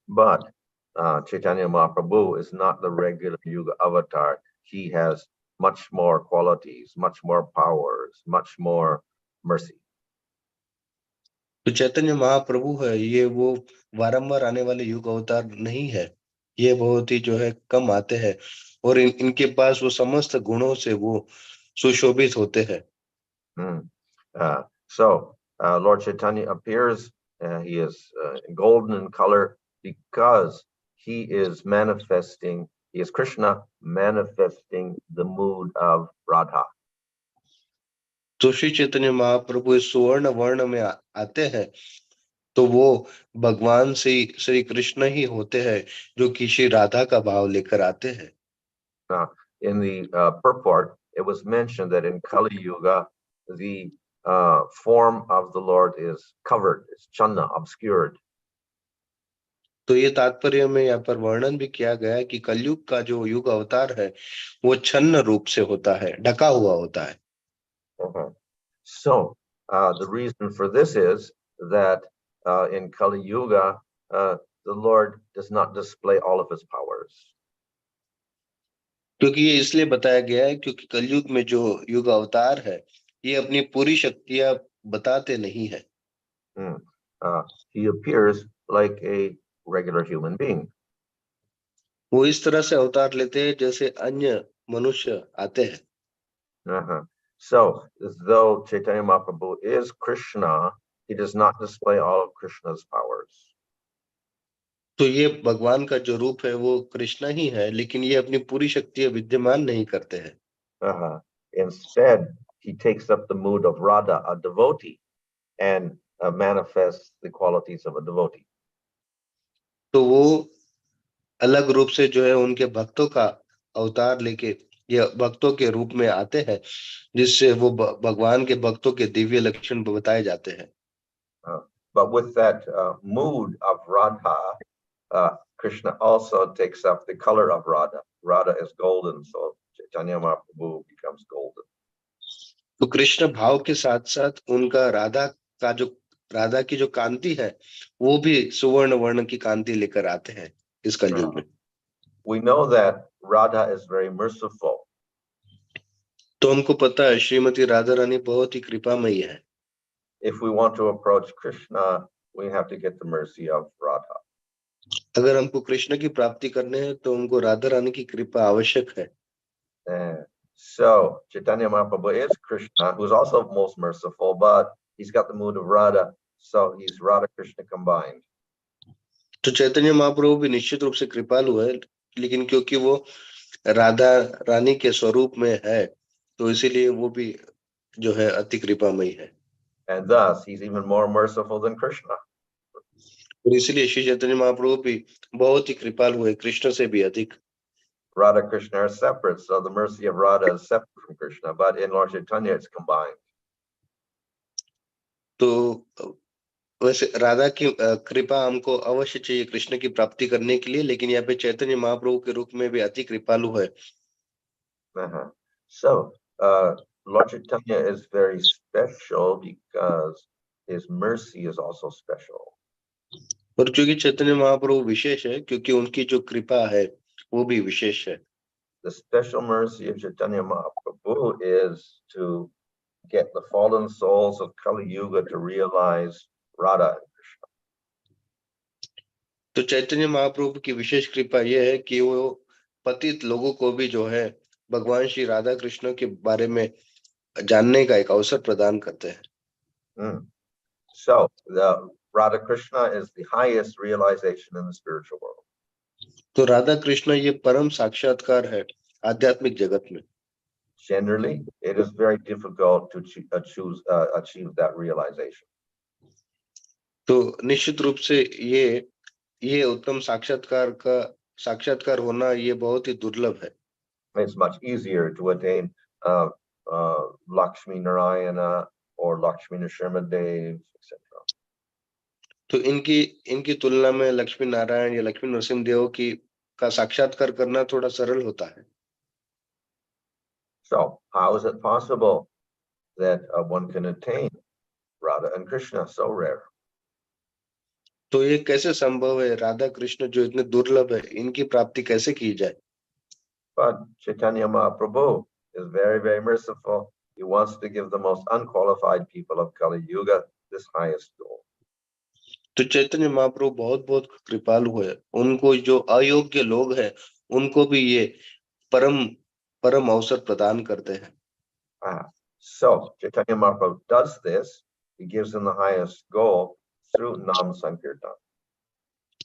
But Chaitanya Mahaprabhu is not the regular Yuga avatar. He has much more qualities, much more powers, much more mercy. तो चैतन्य महाप्रभु है, ये वो बारंबार आने वाले युग अवतार नहीं है, ये बहुत ही जो है कम आते हैं और इनके पास वो समस्त गुणों से वो सुशोभित होते हैं. So Lord Chaitanya appears, he is golden in color because he is manifesting, he is Krishna manifesting the mood of Radha. तो श्री चैतन्य महाप्रभु इस सुवर्ण वर्ण में आते हैं तो वो भगवान श्री कृष्ण ही होते हैं जो कि श्री राधा का भाव लेकर आते हैं. In the purport, it was mentioned that in Kali Yuga, the form of the Lord is covered, it's channa, obscured. तो ये तात्पर्य में यहाँ पर वर्णन भी किया गया है कि कलयुग का जो युग अवतार है वो छन्न रूप से होता है, ढका हुआ होता है. So the reason for this is that in Kali Yuga, the Lord does not display all of his powers. क्योंकि ये इसलिए बताया गया है क्योंकि कलयुग में जो युग अवतार है ये अपनी पूरी शक्तियां बताते नहीं है. He appears like a regular human being. वो इस तरह से अवतार लेते हैं जैसे अन्य मनुष्य आते हैं. So, as though Chaitanya Mahaprabhu is Krishna, he does not display all of Krishna's powers. तो ये भगवान का जो रूप है वो कृष्ण ही है, लेकिन ये अपनी पूरी शक्तियां विद्यमान नहीं करते हैं. Instead, he takes up the mood of Radha, a devotee, and manifests the qualities of a devotee. तो वो अलग रूप से जो है उनके भक्तों का अवतार लेके या भक्तों के रूप में आते हैं जिससे वो भगवान के भक्तों के दिव्य लक्षण बताए जाते हैं. But with that mood of Radha, Krishna also takes up the color of Radha. Radha is golden, so Chaitanya Mahaprabhu becomes golden. तो कृष्ण भाव के साथ साथ उनका राधा की जो कांति है वो भी सुवर्ण वर्ण की कांति लेकर आते हैं इस कलयुग में. We know that Radha is very merciful. तो हमको पता है श्रीमती राधा रानी बहुत ही कृपामयी है. If we want to approach Krishna, we have to get the mercy of Radha. अगर हमको कृष्ण की प्राप्ति करने हैं तो हमको राधा रानी की कृपा आवश्यक है. So Chaitanya Mahaprabhu is Krishna, who is also most merciful, but he's got the mood of Radha, so he's Radha Krishna combined. तो चैतन्य महाप्रभु भी निश्चित रूप से कृपालु है, लेकिन क्योंकि वो राधा रानी के स्वरूप में है तो इसीलिए वो भी जो है अति कृपामयी है. And thus he's even more merciful than Krishna. और इसलिए श्री चैतन्य महाप्रभु भी बहुत ही कृपालु है, कृष्ण से भी अधिक. Radha Krishna are separate, so the mercy of Radha is separate from Krishna, but in Lord Chaitanya it's combined. तो वैसे राधा की कृपा हमको अवश्य चाहिए कृष्ण की प्राप्ति करने के लिए, लेकिन यहाँ पे चैतन्य महाप्रभु के रूप में भी अति कृपालु है. So Lord Chaitanya is very special because his mercy is also special. और क्योंकि चैतन्य महाप्रभु विशेष है क्योंकि उनकी जो कृपा है वो भी विशेष है. The special mercy of Chaitanya Mahaprabhu is to get the fallen souls of Kali Yuga to realize Radha and Krishna. तो चैतन्य महाप्रभु की विशेष कृपा यह है कि वो पतित लोगों को भी जो है भगवान श्री राधा कृष्ण के बारे में जानने का एक अवसर प्रदान करते हैं. So the Radha Krishna is the highest realization in the spiritual world. तो राधा कृष्ण ये परम साक्षात्कार है आध्यात्मिक जगत में. Generally, it is very difficult to achieve that realization. तो निश्चित रूप से ये उत्तम साक्षात्कार होना ये बहुत ही दुर्लभ है. It's much easier to attain Lakshmi Narayana or Lakshmi Nrsimhadev, etc. तो इनकी तुलना में लक्ष्मी नारायण या लक्ष्मी नरसिंह देव का साक्षात्कार करना थोड़ा सरल होता है. So how is it possible that one can attain Radha and Krishna so rare? तो ये कैसे संभव है, राधा कृष्ण जो इतने दुर्लभ है इनकी प्राप्ति कैसे की जाए? But Chaitanya Mahaprabhu is very, very merciful. He wants to give the most unqualified people of Kali Yuga this highest goal. तो चैतन्य महाप्रभु बहुत बहुत कृपालु है, उनको जो अयोग्य लोग हैं उनको भी ये परम परम अवसर प्रदान करते हैं. So Chaitanya Mahaprabhu does this. He gives them the highest goal through Nam Sankirtan.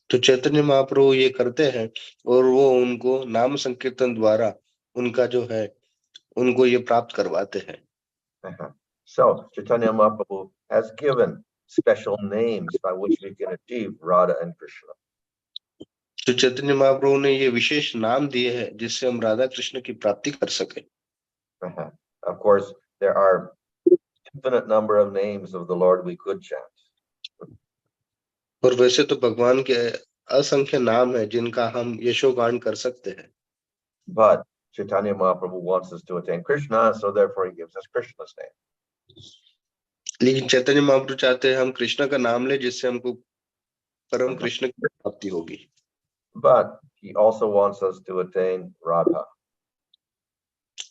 तो चैतन्य महाप्रभु ये करते हैं और वो उनको नाम संकीर्तन द्वारा उनका जो है उनको ये प्राप्त करवाते हैं. So Chaitanya Mahaprabhu has given special names by which we can achieve Radha and Krishna. तो चैतन्य महाप्रभु ने ये विशेष नाम दिए हैं जिससे हम राधा कृष्ण की प्राप्ति कर सके. Of course, there are infinite number of names of the Lord we could chant. और वैसे तो भगवान के असंख्य नाम है जिनका हम यशोगान कर सकते हैं. But Chaitanya Mahaprabhu wants us to attain Krishna, so therefore he gives us Krishna's name. लेकिन चैतन्य महाप्रभु चाहते हैं हम कृष्ण का नाम ले जिससे हमको परम कृष्ण की प्राप्ति होगी. But he also wants us to attain Radha.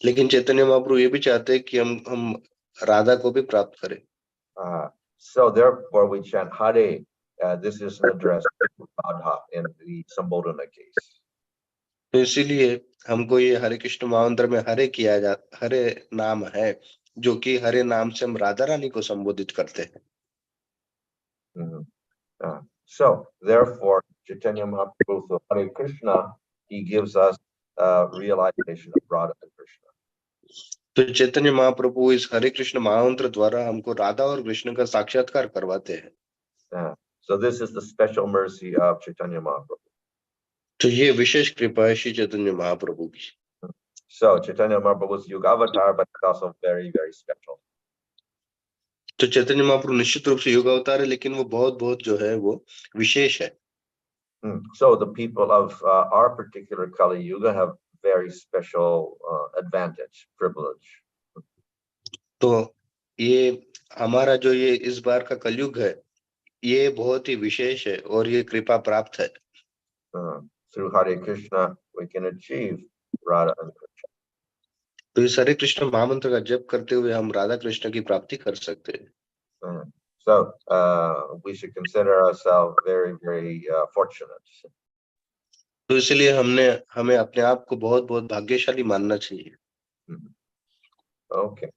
लेकिन चैतन्य महाप्रभु ये भी चाहते हैं कि हम राधा को भी प्राप्त करें. So therefore we chant Hare. This is an address to Radha in the Sambodhana case. तो इसीलिए हमको ये हरे कृष्ण महामंत्र में हरे किया जा हरे नाम है जो कि हरे नाम से हम राधा रानी को संबोधित करते हैं. So therefore Chaitanya Mahaprabhu for Hare Krishna, he gives us realization of Radha and Krishna. तो चैतन्य महाप्रभु इस हरे कृष्ण महामंत्र द्वारा हमको राधा और कृष्ण का साक्षात्कार करवाते हैं. So this is the special mercy of Chaitanya Mahaprabhu. तो ये विशेष कृपा है श्री चैतन्य महाप्रभु की. So Chaitanya Mahaprabhu is Yuga Avatar, but it's also very, very special. तो चैतन्य महाप्रभु निश्चित रूप से युग अवतार है लेकिन वो बहुत बहुत जो है वो विशेष है. So the people of our particular Kali Yuga have very special advantage, privilege. तो ये हमारा जो ये इस बार का कलयुग है ये बहुत ही विशेष है और ये कृपा प्राप्त है. Through Hare Krishna we can achieve Radha and Krishna. तो इस हरे कृष्ण महामंत्र का जप करते हुए हम राधा कृष्ण की प्राप्ति कर सकते हैं. So we should consider ourselves very, very fortunate. तो इसलिए हमें अपने आप को बहुत बहुत भाग्यशाली मानना चाहिए. Okay,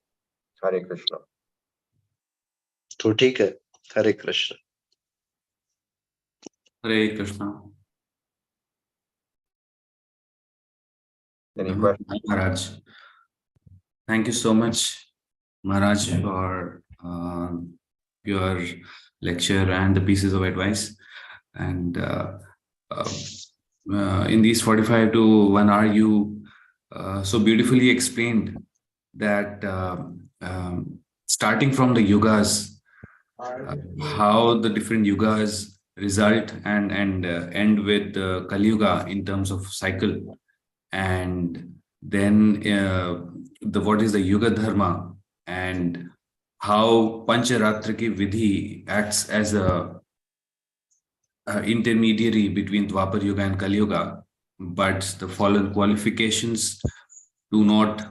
Hare Krishna. तो ठीक है, हरे Krishna. Hare Krishna. Any questions? Maharaj, thank you so much, Maharaj, for your lecture and the pieces of advice. And in these 45 to 1 hour, you so beautifully explained that starting from the yugas, how the different yugas result and end with Kali Yuga in terms of cycle, and then what is the Yuga Dharma, and how Pancharatra ki Vidhi acts as a intermediary between Dwapar Yuga and Kali Yuga, but the following qualifications do not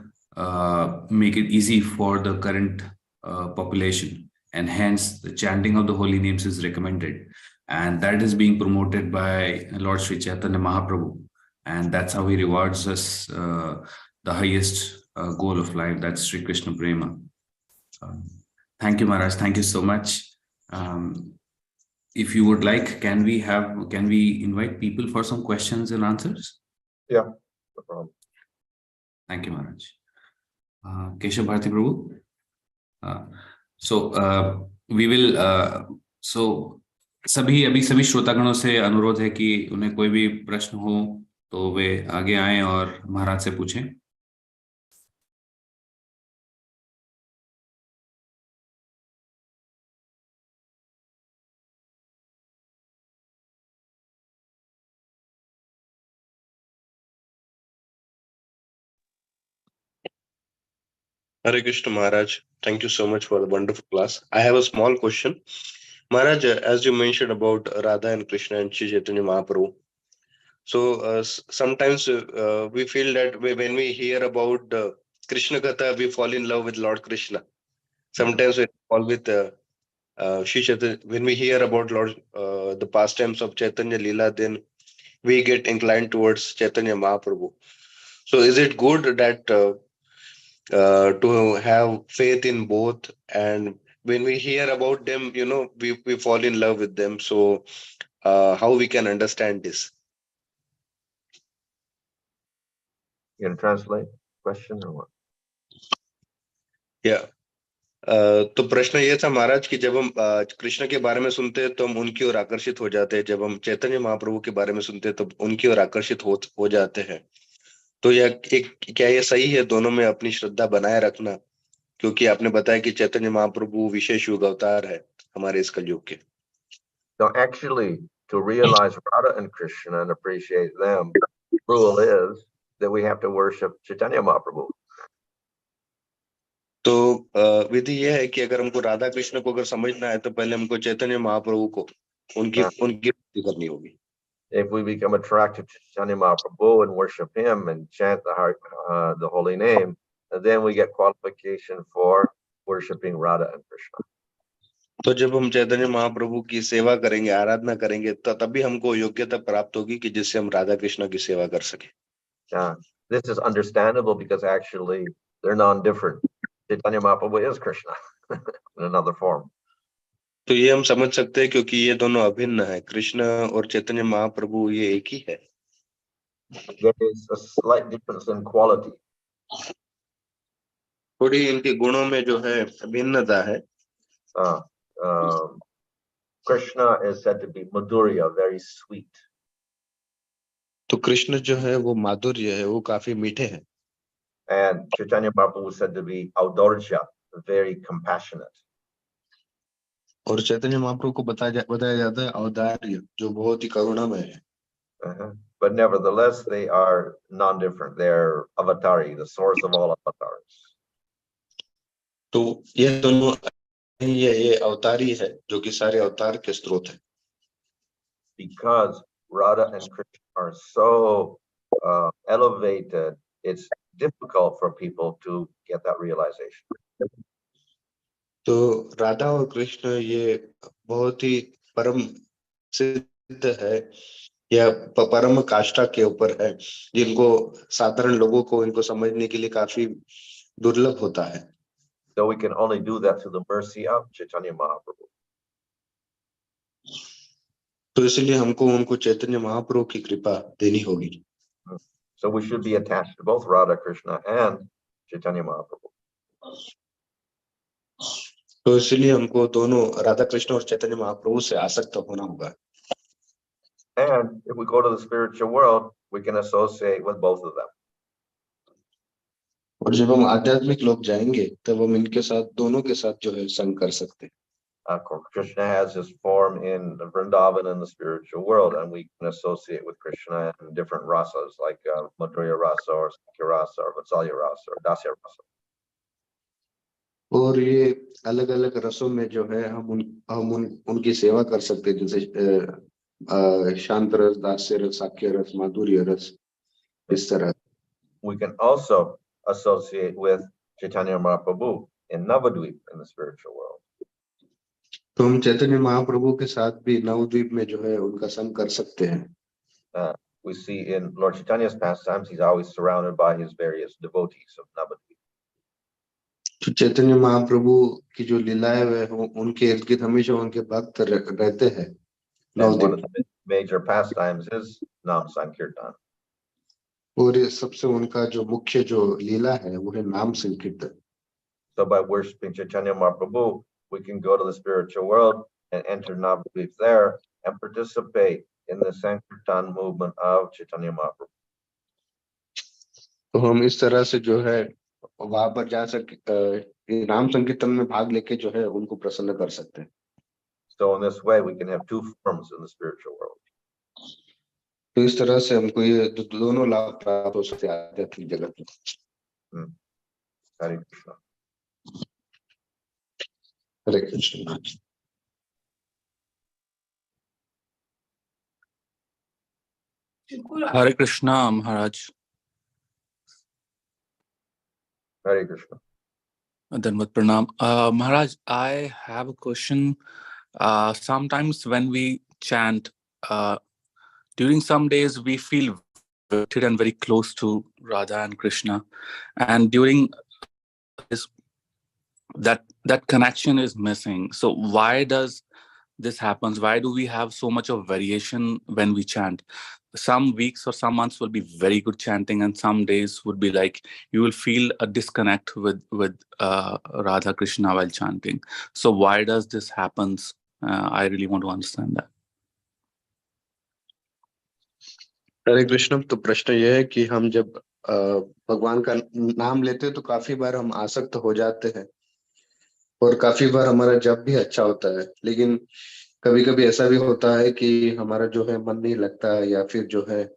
make it easy for the current population, and hence the chanting of the holy names is recommended, and that is being promoted by Lord Sri Chaitanya Mahaprabhu, and that's how he rewards us the highest goal of life, that's Sri Krishna Prema. Thank you, Maharaj. Thank you so much. If you would like, can we invite people for some questions and answers? Yeah, no problem. Thank you, Maharaj. Keshav Bharati Prabhu. So we will. So सभी श्रोतागणों से अनुरोध है कि उन्हें कोई भी प्रश्न हो तो वे आगे आएं और महाराज से पूछें. Hare Krishna Maharaj, thank you so much for the wonderful class. I have a small question. Maharaj, as you mentioned about Radha and Krishna and Shri Chaitanya Mahaprabhu, so sometimes we feel that when we hear about Krishna Katha, we fall in love with Lord Krishna. Sometimes we fall with Shri Chaitanya. When we hear about the pastimes of Chaitanya Leela, then we get inclined towards Chaitanya Mahaprabhu. So is it good that to have faith in both, and when we hear about them, we fall in love with them? So how we can understand this? You can translate question or what? Yeah. तो प्रश्न ये था महाराज कि जब हम कृष्ण के बारे में सुनते हैं तो हम उनकी ओर आकर्षित हो जाते हैं, जब हम चैतन्य महाप्रभु के बारे में सुनते हैं तो उनकी ओर आकर्षित हो जाते हैं। तो यह क्या ये सही है दोनों में अपनी श्रद्धा बनाए रखना, क्योंकि आपने बताया कि चैतन्य महाप्रभु विशेष युग अवतार है हमारे इस कलयुग के? So actually, to realize Radha and Krishna and appreciate them, the rule is that we have to worship Chaitanya Mahaprabhu. तो विधि यह है कि अगर हमको राधा कृष्ण को अगर समझना है तो पहले हमको चैतन्य महाप्रभु को उनकी भक्ति करनी होगी। If we become attracted to Chaitanya Mahaprabhu and worship him and chant the holy name, then we get qualification for worshiping Radha and Krishna. तो जब हम चैतन्य महाप्रभु की सेवा करेंगे, आराधना करेंगे, तो तभी हमको योग्यता प्राप्त होगी कि जिससे हम राधा कृष्ण की सेवा कर सके। This is understandable because actually they're non-different. Chaitanya Mahaprabhu is Krishna in another form. तो ये हम समझ सकते हैं क्योंकि ये दोनों अभिन्न है, कृष्ण और चैतन्य महाप्रभु ये एक ही है। There is a slight difference in quality. थोड़ी इनके गुणों में जो है भिन्नता है। Krishna is said to be Madhurya, very sweet. तो कृष्ण जो है वो माधुर्य है, वो काफी मीठे हैं। And Chaitanya Mahaprabhu is said to be Audorja, very compassionate. और चैतन्य महाप्रभु को बताया जाता है औदार्य, जो बहुत ही करुणामय है। But nevertheless, they are non-different. They're avatari, the source of all avatars. तो ये दोनों ये अवतारी है जो कि सारे अवतार के स्रोत है। Because Radha and Krishna are so elevated, it's difficult for people to get that realization. तो राधा और कृष्ण ये बहुत ही परम सिद्ध है या परम काष्ठा के ऊपर है, जिनको साधारण लोगों को इनको समझने के लिए काफी दुर्लभ होता है। So we can only do that through the mercy of Chaitanya Mahaprabhu. तो इसलिए हमको उनको चैतन्य महाप्रभु की कृपा देनी होगी। So we should be attached to both Radha Krishna and Chaitanya Mahaprabhu. तो इसलिए हमको दोनों राधा कृष्ण और चैतन्य महाप्रभु से आसक्त होना होगा। And if we go to the spiritual world, we can associate with both of them. और जब हम आध्यात्मिक लोग जाएंगे तब हम इनके साथ, दोनों के साथ जो है संग कर सकते हैं। Krishna has his form in the Vrindavan in the spiritual world, and we can associate with Krishna in different rasas like Madhurya rasa or Sankhya rasa or Vatsalya rasa or Dasya rasa. और ये अलग अलग रसों में जो है हम उनकी सेवा कर सकते हैं, जैसे शांत रस, दास्य रस, साख्य रस, माधुर्य रस, इस तरह। We can also associate with Chaitanya Mahaprabhu in Navadvip in the spiritual world. तो हम चैतन्य महाप्रभु के साथ भी नवद्वीप में जो है उनका संग कर सकते हैं। We see in Lord Chaitanya's pastimes, he's always surrounded by his various devotees of Navadvip. तो चैतन्य महाप्रभु की जो लीलाएं वे उनके इर्द गिर्द हमेशा उनके भक्त रहते हैं। And one of the major pastimes is Nam Sankirtan. और ये सबसे उनका जो मुख्य जो लीला है वो है नाम संकीर्तन। So by worshiping Chaitanya Mahaprabhu, we can go to the spiritual world and enter Navadvip there and participate in the Sankirtan movement of Chaitanya Mahaprabhu. तो हम इस तरह से जो है वहां पर जा सके, नाम संकीर्तन में भाग लेके जो है उनको प्रसन्न कर सकते हैं। So in this way, we can have two forms in the spiritual world. तो इस तरह से हमको ये दोनों लाभ प्राप्त हो सकते हैं आध्यात्मिक जगत में। Hare Krishna. Hare Krishna. Hare Krishna, Maharaj. Hare Krishna. Dhanvat Pranam. Maharaj, I have a question. Sometimes when we chant, during some days we feel connected and very close to Radha and Krishna, and during this, that connection is missing. So why does this happens? Why do we have so much of variation when we chant? Some weeks or some months will be very good chanting, and some days would be like you will feel a disconnect with Radha Krishna while chanting. So why does this happens? I really want to understand that. हरे कृष्ण। तो प्रश्न यह है कि हम जब भगवान का नाम लेते हैं तो काफी बार हम आसक्त हो जाते हैं और काफी बार हमारा जप भी अच्छा होता है, लेकिन कभी कभी ऐसा भी होता है कि हमारा जो है मन नहीं लगता है या फिर जो है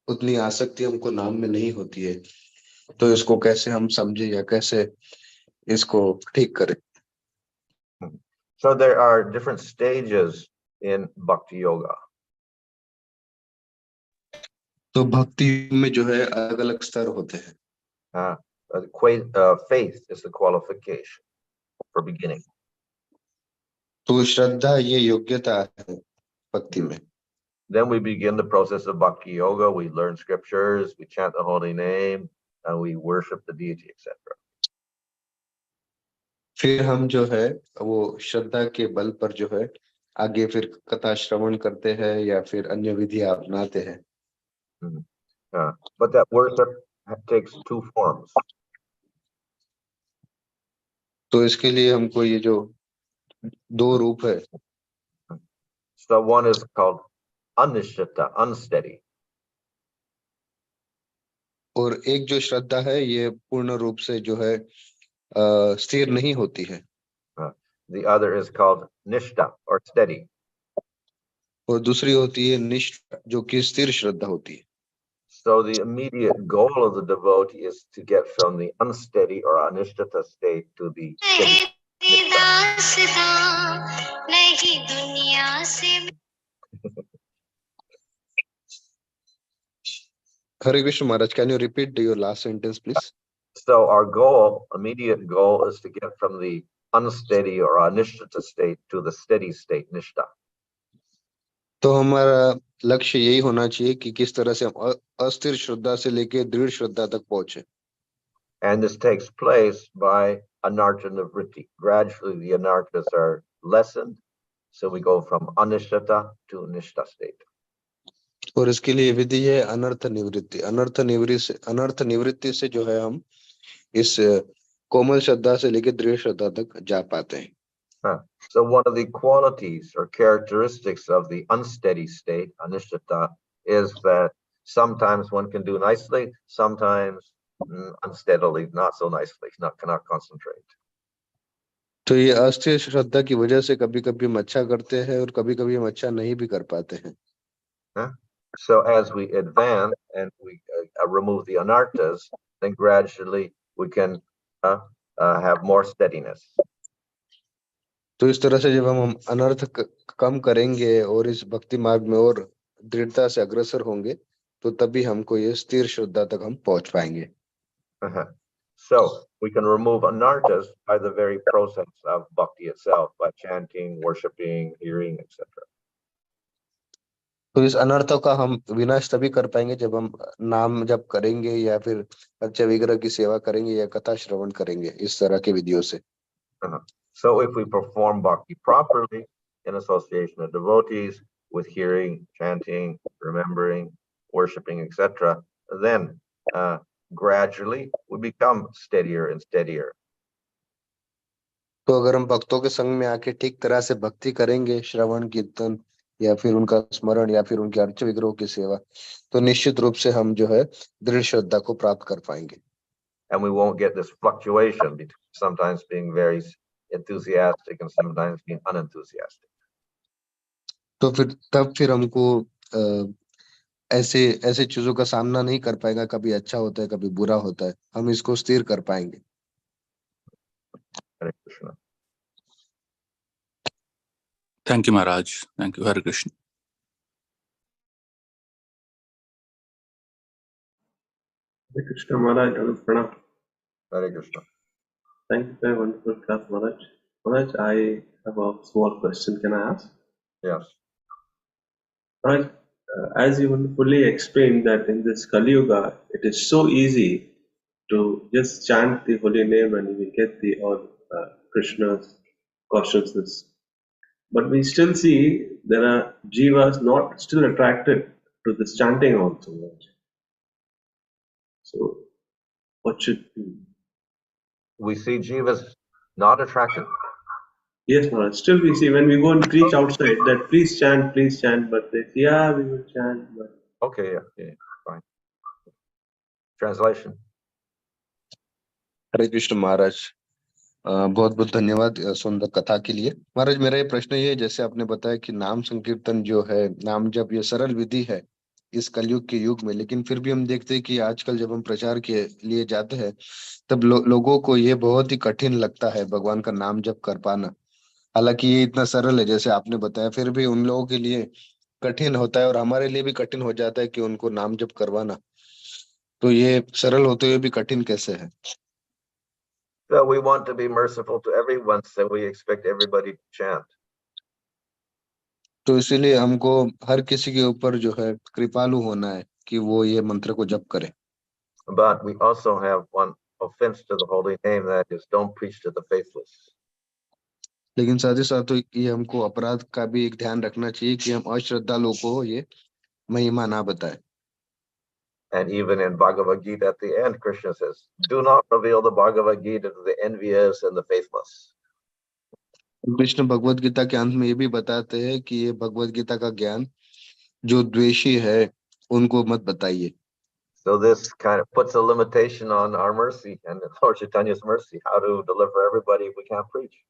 उतनी आसक्ति हमको नाम में नहीं होती है। तो इसको कैसे हम समझे या कैसे इसको ठीक करें? So there are different stages in bhakti yoga. तो भक्ति में जो है अलग अलग स्तर होते हैं। Faith is the qualification for beginning. तो श्रद्धा ये योग्यता है भक्ति में। Then we begin the process of bhakti yoga. We learn scriptures, we chant the holy name, and we worship the deity, etc. फिर हम जो है वो श्रद्धा के बल पर जो है आगे फिर कथा श्रवण करते हैं या फिर अन्य विधि अपनाते हैं। But that worship takes two forms. तो इसके लिए हमको ये जो दो रूप है। So one is called anishtata, unsteady. और एक जो श्रद्धा है ये पूर्ण रूप से जो है स्थिर नहीं होती है। The other is called nishta or steady. और दूसरी होती है निष्ठा जो कि स्थिर श्रद्धा होती है। So the immediate goal of the devotee is to get from the unsteady or anishtata state to the steady. Hare Krishna Maharaj, can you repeat your last sentence, please? So our goal, immediate goal, is to get from the unsteady or anishtata state to the steady state, nishta. तो हमारा लक्ष्य यही होना चाहिए कि किस तरह से हम अस्थिर श्रद्धा से लेके दृढ़ श्रद्धा तक पहुंचे। And this takes place by anartha nivritti. Gradually the anarthas are lessened, so we go from anishtata to nishta state. और इसके लिए विधि है अनर्थ निवृत्ति। अनर्थ निवृत्ति से जो है हम इस कोमल श्रद्धा से लेकर दृढ़ श्रद्धा तक जा पाते हैं। So one of the qualities or characteristics of the unsteady state, anishtata, is that sometimes one can do nicely, sometimes unsteadily, not so nicely, cannot concentrate. तो ये अस्थिर श्रद्धा की वजह से कभी कभी हम अच्छा करते हैं और कभी कभी हम अच्छा नहीं भी कर पाते हैं। So as we advance and we remove the anarthas, then gradually we can have more steadiness. तो इस तरह से जब हम अनर्थ कम करेंगे और इस भक्ति मार्ग में और दृढ़ता से अग्रसर होंगे तो तभी हमको ये स्थिर श्रद्धा तक हम पहुंच पाएंगे। So we can remove anarthas by the very process of bhakti itself, by chanting, worshipping, hearing, etc. तो इस अनर्थों का हम विनाश तभी कर पाएंगे जब हम नाम जप करेंगे या फिर अर्चा विग्रह की सेवा करेंगे या कथा श्रवण करेंगे इस तरह के विधियों से। So if we perform bhakti properly in association of devotees with hearing, chanting, remembering, worshipping, etc., then gradually we become steadier and steadier. तो अगर हम भक्तों के संग में आके ठीक तरह से भक्ति करेंगे, श्रवण कीर्तन या फिर उनका स्मरण या फिर उनके अर्च विग्रह की सेवा, तो निश्चित रूप से हम जो है दृढ़ श्रद्धा को प्राप्त कर पाएंगे। And we won't get this fluctuation between sometimes being very enthusiastic and sometimes being unenthusiastic. तो फिर हमको ऐसे चीजों का सामना नहीं कर पाएगा, कभी अच्छा होता है कभी बुरा होता है, हम इसको स्थिर कर पाएंगे। Hare Krishna. Thank you, Maharaj. Thank you, Hare Krishna. Hare Krishna Maharaj, प्रणाम। Hare Krishna. Thank you for a wonderful class, Maharaj. Maharaj, I have a small question. Can I ask? Yes. Maharaj, as you wonderfully explained that in this Kali Yuga, it is so easy to just chant the holy name and you will get the all Krishna's consciousness. But we still see there are jivas not still attracted to this chanting also. Maharaj. So, what should be? We see jivas not attracted. Yes, Maharaj. Still we see when we go and preach outside that please chant, but they say, yeah, we will chant. But Okay, yeah, fine. Translation. हरे कृष्ण महाराज, बहुत बहुत धन्यवाद सुंदर कथा के लिए। महाराज, मेरा ये प्रश्न ये है, जैसे आपने बताया कि नाम संकीर्तन जो है, नाम जप, ये सरल विधि है इस कलयुग के युग में, लेकिन फिर भी हम देखते हैं कि आजकल जब हम प्रचार के लिए जाते हैं तब लोगों को ये बहुत ही कठिन लगता है भगवान का नाम जप कर पाना। हालांकि ये इतना सरल है जैसे आपने बताया, फिर भी उन लोगों के लिए कठिन होता है और हमारे लिए भी कठिन हो जाता है कि उनको नाम जप करवाना। तो ये सरल होते हुए भी कठिन कैसे है? So we want to be merciful to everyone, so we expect everybody to chant. तो इसीलिए हमको हर किसी के ऊपर जो है कृपालु होना है कि वो ये मंत्र को जप करे। But we also have one offense to the holy name, that is, don't preach to the faithless. लेकिन साथ ही साथ तो ये हमको अपराध का भी एक ध्यान रखना चाहिए कि हम अश्रद्धालुओं को ये महिमा ना बताए। And even in Bhagavad Gita at the end, Krishna says, do not reveal the Bhagavad Gita to the envious and the faithless. Krishna Bhagavad Gita के अंत में ये भी बताते हैं कि ये भगवत गीता का ज्ञान जो द्वेषी है उनको मत बताइए। So this kind of puts a limitation on our mercy and Lord Chaitanya's mercy, how to deliver everybody if we can't preach.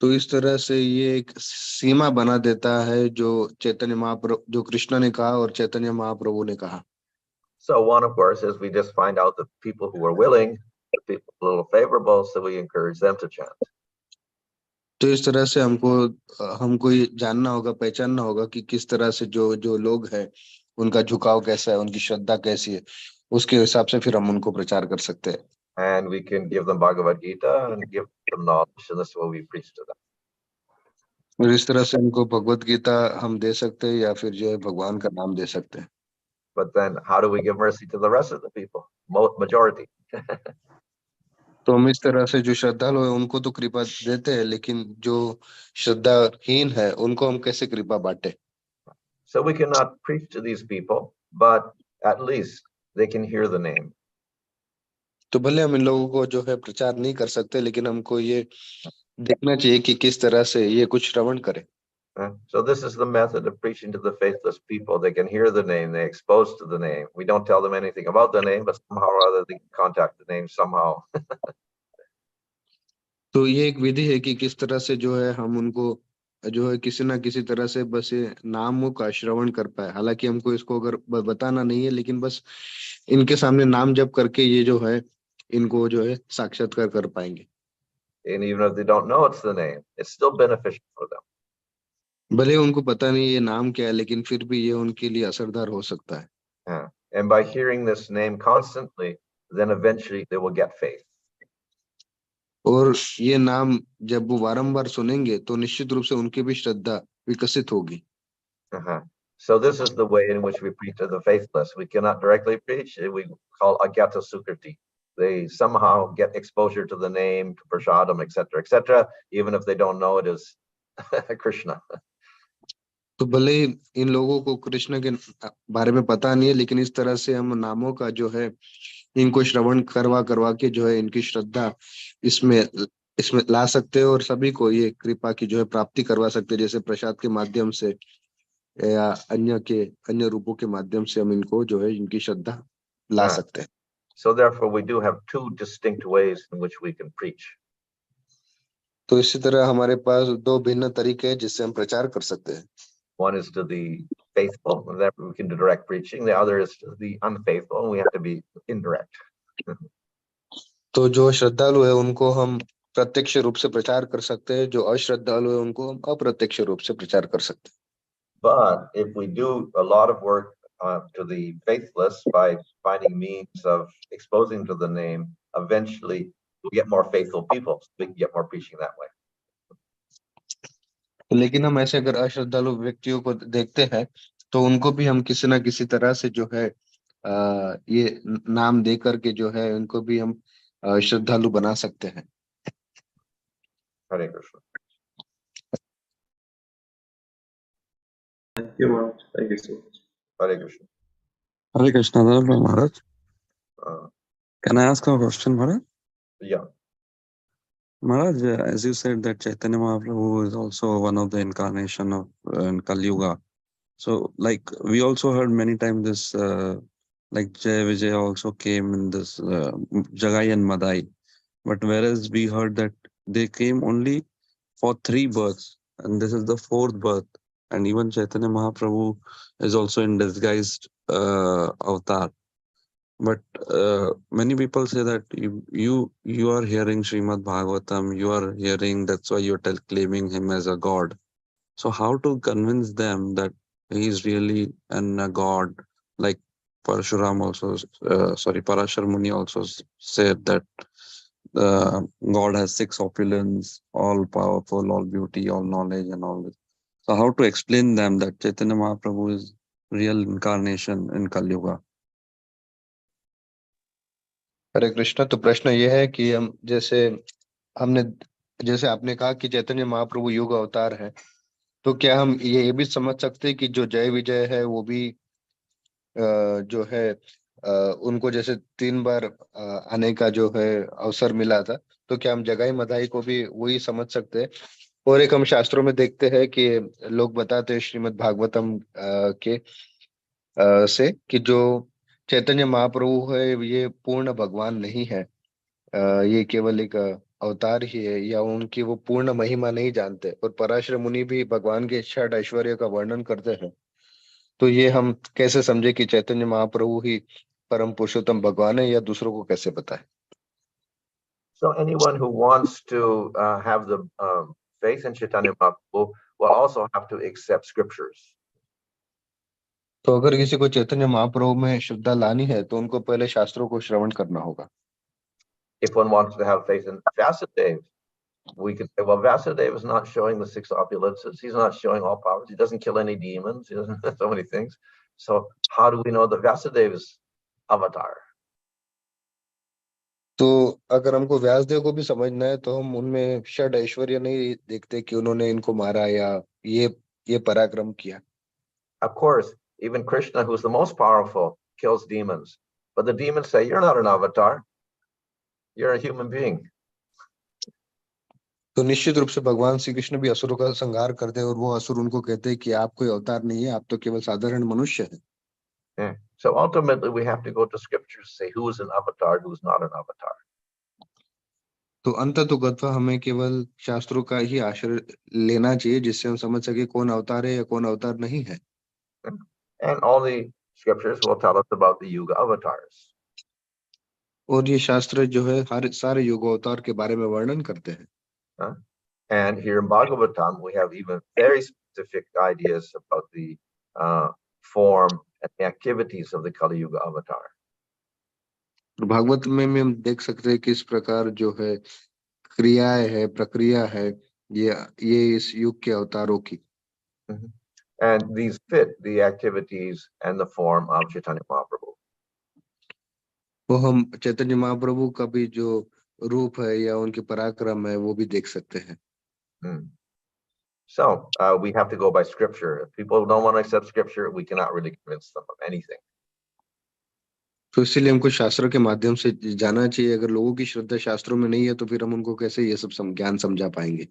तो इस तरह से ये एक सीमा बना देता है जो चैतन्य महाप्रभु, जो कृष्ण ने कहा और चैतन्य महाप्रभु ने कहा। So one, of course, is we just find out the people who are willing, the people a little favorable, so we encourage them to chant. तो इस तरह से हमको ये जानना होगा, पहचानना होगा कि किस तरह से जो लोग हैं उनका झुकाव कैसा है, उनकी श्रद्धा कैसी है, उसके हिसाब से फिर हम उनको प्रचार कर सकते हैं। And we can give them Bhagavad Gita and give them knowledge, and this is what we preach to them. और इस तरह से उनको भगवत गीता हम दे सकते हैं या फिर जो है भगवान का नाम दे सकते हैं। But then how do we give mercy to the rest of the people? Majority. तो हम इस तरह से जो श्रद्धालु है उनको तो कृपा देते हैं, लेकिन जो श्रद्धाहीन है उनको हम कैसे कृपा बांटे? So we cannot preach to these people, but at least they can hear the name. तो भले हम इन लोगों को जो है प्रचार नहीं कर सकते, लेकिन हमको ये देखना चाहिए कि किस तरह से ये कुछ श्रवण करे। So this is the method of preaching to the faithless people. They can hear the name, they're exposed to the name. We don't tell them anything about the name, but somehow or other they contact the name somehow. तो ये एक विधि है कि किस तरह से जो है हम उनको जो है किसी ना किसी तरह से बस ये नामों का श्रवण कर पाए। हालांकि हमको इसको अगर बताना नहीं है, लेकिन बस इनके सामने नाम जप करके ये जो है इनको जो है साक्षात्कार कर पाएंगे। And even if they don't know it's the name, it's still beneficial for them. भले उनको पता नहीं ये नाम क्या है, लेकिन फिर भी ये उनके लिए असरदार हो सकता है। Yeah. And by hearing this name constantly, then eventually they will get faith. और ये नाम जब वो बारंबार सुनेंगे तो निश्चित रूप से उनकी भी श्रद्धा विकसित होगी। So this is the way in which we preach to the faithless. We cannot directly preach. We call agyata sukriti. They somehow get exposure to the name, to prasadam, etc., even if they don't know it is Krishna. तो भले ही इन लोगों को कृष्ण के बारे में पता नहीं है, लेकिन इस तरह से हम नामों का जो है इनको श्रवण करवा के जो है इनकी श्रद्धा इसमें ला सकते हैं और सभी को ये कृपा की जो है प्राप्ति करवा सकते हैं, जैसे प्रसाद के माध्यम से या अन्य रूपों के माध्यम से हम इनको जो है इनकी श्रद्धा ला सकते हैं। So therefore we do have two distinct ways in which we can preach. तो इसी तरह हमारे पास दो भिन्न तरीके हैं जिससे हम प्रचार कर सकते हैं। One is to the faithful, and that we can do direct preaching. The other is to the unfaithful, and we have to be indirect. तो जो श्रद्धालु है उनको हम प्रत्यक्ष रूप से प्रचार कर सकते हैं, जो अश्रद्धालु है उनको हम अप्रत्यक्ष रूप से प्रचार कर सकते हैं। But if we do a lot of work to the faithless by finding means of exposing to the name. Eventually, we'll get more faithful people, so we can get more preaching that way. लेकिन हम ऐसे अगर अश्रद्धालु व्यक्तियों को देखते हैं तो उनको भी हम किसी ना किसी तरह से जो है ये नाम दे करके जो है उनको भी हम श्रद्धालु बना सकते हैं. Hare Krishna. Thank you, Maharaj. Thank you so much. Hare Krishna. Hare Krishna, Maharaj. Uh, Can I ask a question, Maharaj? yeah. Maharaj, as you said that Chaitanya Mahaprabhu is also one of the incarnation of in Kali Yuga. So, like we also heard many times this, like Jai Vijay also came in this Jagai and Madai. But whereas we heard that they came only for 3 births, and this is the 4th birth. And even Chaitanya Mahaprabhu is also in disguised avatar. But many people say that you are hearing Srimad Bhagavatam, you are hearing, that's why you're claiming him as a god. So how to convince them that he is really a god? Like Parashuram also, Parashar Muni also said that God has 6 opulence, all powerful, all beauty, all knowledge, and all this. So how to explain them that Chaitanya Mahaprabhu is real incarnation in Kali Yuga? हरे कृष्ण. तो प्रश्न यह है कि हम जैसे आपने कहा कि चैतन्य महाप्रभु युग अवतार है, तो क्या हम ये भी समझ सकते हैं कि जो जय विजय है वो भी जो है उनको जैसे 3 बार आने का जो है अवसर मिला था, तो क्या हम जगाई मधाई को भी वही समझ सकते हैं? और एक हम शास्त्रों में देखते हैं कि लोग बताते हैं श्रीमद् भागवतम के से कि जो चैतन्य महाप्रभु है ये पूर्ण भगवान नहीं है, ये केवल एक अवतार ही है, या उनकी वो पूर्ण महिमा नहीं जानते. और पराशर मुनि भी भगवान के 6 ऐश्वर्य का वर्णन करते हैं. तो ये हम कैसे समझे कि चैतन्य महाप्रभु ही परम पुरुषोत्तम भगवान है, या दूसरों को कैसे बताए? So anyone who wants to have the faith in Chaitanya Mahaprabhu will also have to accept scriptures. तो अगर किसी को चैतन्य महाप्रभु में श्रद्धा लानी है तो उनको पहले शास्त्रों को श्रवण करना होगा. If one wants to have faith in Vasudev, we could say, well, Vasudev is not showing the 6 opulences. He's not showing all powers. He doesn't kill any demons. He doesn't so many things. So how do we know that Vasudev is avatar? तो अगर हमको व्यासदेव को भी समझना है तो हम उनमें 6 ऐश्वर्य नहीं देखते कि उन्होंने इनको मारा या ये पराक्रम किया. Of course, even Krishna, who's the most powerful, kills demons. But the demons say, you're not an avatar. You're a human being. तो निश्चित रूप से भगवान श्री कृष्ण भी असुरों का संहार करते हैं और वो असुर उनको कहते हैं कि आप कोई अवतार नहीं है, आप तो केवल साधारण मनुष्य हैं. Yeah. So ultimately, we have to go to scriptures to say who is an avatar, who's not an avatar. तो अंततोगत्वा हमें केवल शास्त्रों का ही आश्रय लेना चाहिए जिससे हम समझ सके कौन अवतार है या कौन अवतार नहीं है. And all the scriptures will tell us about the yuga avatars. और ये शास्त्र जो है हर सारे युग अवतार के बारे में वर्णन करते हैं. And here in Bhagavatam, we have even very specific ideas about the form and the activities of the Kali Yuga avatar. Bhagavat में हम देख सकते हैं कि इस प्रकार जो है क्रियाएं है, प्रक्रिया है, ये इस युग के अवतारों की. And these fit the activities and the form of Chaitanya Mahaprabhu. वो हम चैतन्य महाप्रभु का भी जो रूप है या उनके पराक्रम है वो भी देख सकते हैं. So we have to go by scripture. If people don't want to accept scripture, we cannot really convince them of anything. तो इसलिए हमको शास्त्रों के माध्यम से जाना चाहिए. अगर लोगों की श्रद्धा शास्त्रों में नहीं है तो फिर हम उनको कैसे ये सब ज्ञान समझा पाएंगे?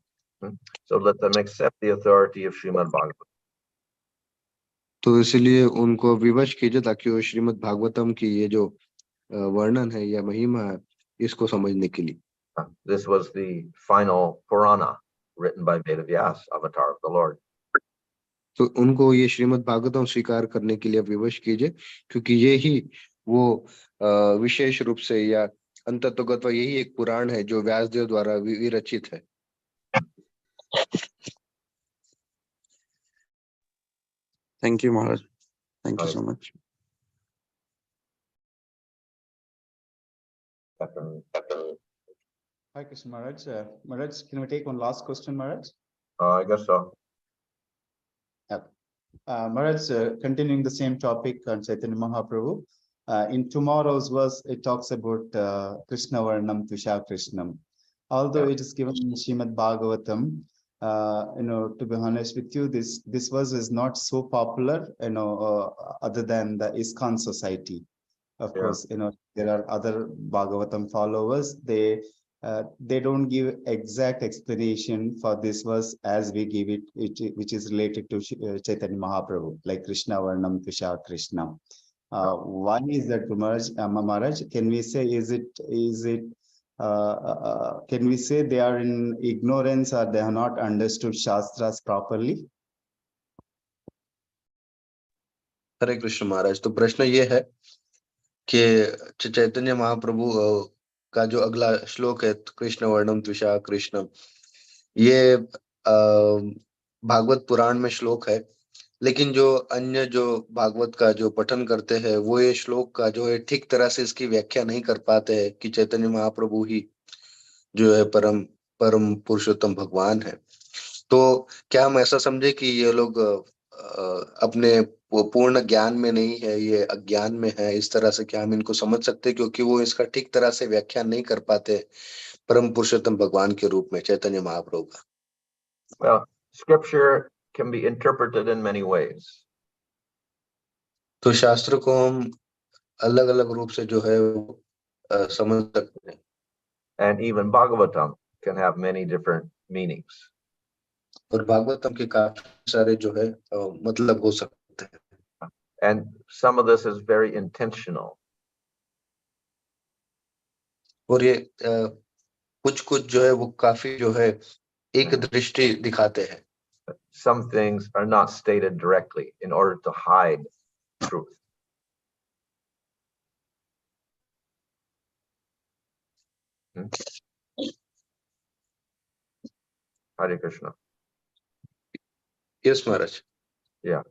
So let them accept the authority of Srimad Bhagavatam. तो इसलिए उनको विवश कीजिए ताकि वो श्रीमद् भागवतम की ये जो वर्णन है या महिमा है इसको समझने के लिए. This was the final Purana written by Vedavyas, avatar of the Lord. तो उनको ये श्रीमद् भागवतम स्वीकार करने के लिए विवश कीजिए, क्योंकि ये ही वो विशेष रूप से या अंततोगत्वा यही एक पुराण है जो व्यासदेव द्वारा विरचित है. Thank you, Maharaj. Thank you so much. Hi, Krishna Maharaj. Maharaj, can we take one last question, Maharaj? I guess so. Maharaj, continuing the same topic on Chaitanya Mahaprabhu, in tomorrow's verse, it talks about Krishna Varnam Tusha Krishnam. Although it is given in Srimad Bhagavatam, to be honest with you, this verse is not so popular, other than the ISKCON society. Of course, there are other Bhagavatam followers. They don't give exact explanation for this verse as we give it, which is related to Chaitanya Mahaprabhu, like Krishna Varnam Tusha Krishna. Why is that, Maharaj? Can we say can we say they are in ignorance or they have not understood Shastras properly? हरे कृष्ण महाराज। तो प्रश्न ये है कि चैतन्य महाप्रभु का जो अगला श्लोक है, कृष्ण वर्णम त्विषा कृष्णम, ये भागवत पुराण में श्लोक है, लेकिन जो अन्य जो भागवत का जो पठन करते हैं वो ये श्लोक का जो है ठीक तरह से इसकी व्याख्या नहीं कर पाते हैं कि चैतन्य महाप्रभु ही जो है परम पुरुषोत्तम भगवान है। तो क्या हम ऐसा समझे कि ये लोग अपने पूर्ण ज्ञान में नहीं है, ये अज्ञान में है, इस तरह से क्या हम इनको समझ सकते हैं, क्योंकि वो इसका ठीक तरह से व्याख्या नहीं कर पाते परम पुरुषोत्तम भगवान के रूप में चैतन्य महाप्रभु का? Well, scripture can be interpreted in many ways. तो शास्त्र को हम अलग अलग रूप से जो है समझ सकते हैं। And even Bhagavatam can have many different meanings. और भागवतम के काफी सारे जो है मतलब हो सकते हैं। And some of this is very intentional. और ये कुछ जो है वो काफी जो है एक दृष्टि दिखाते हैं। Some things are not stated directly in order to hide truth. Hare Krishna. Yes, Maharaj. Yeah.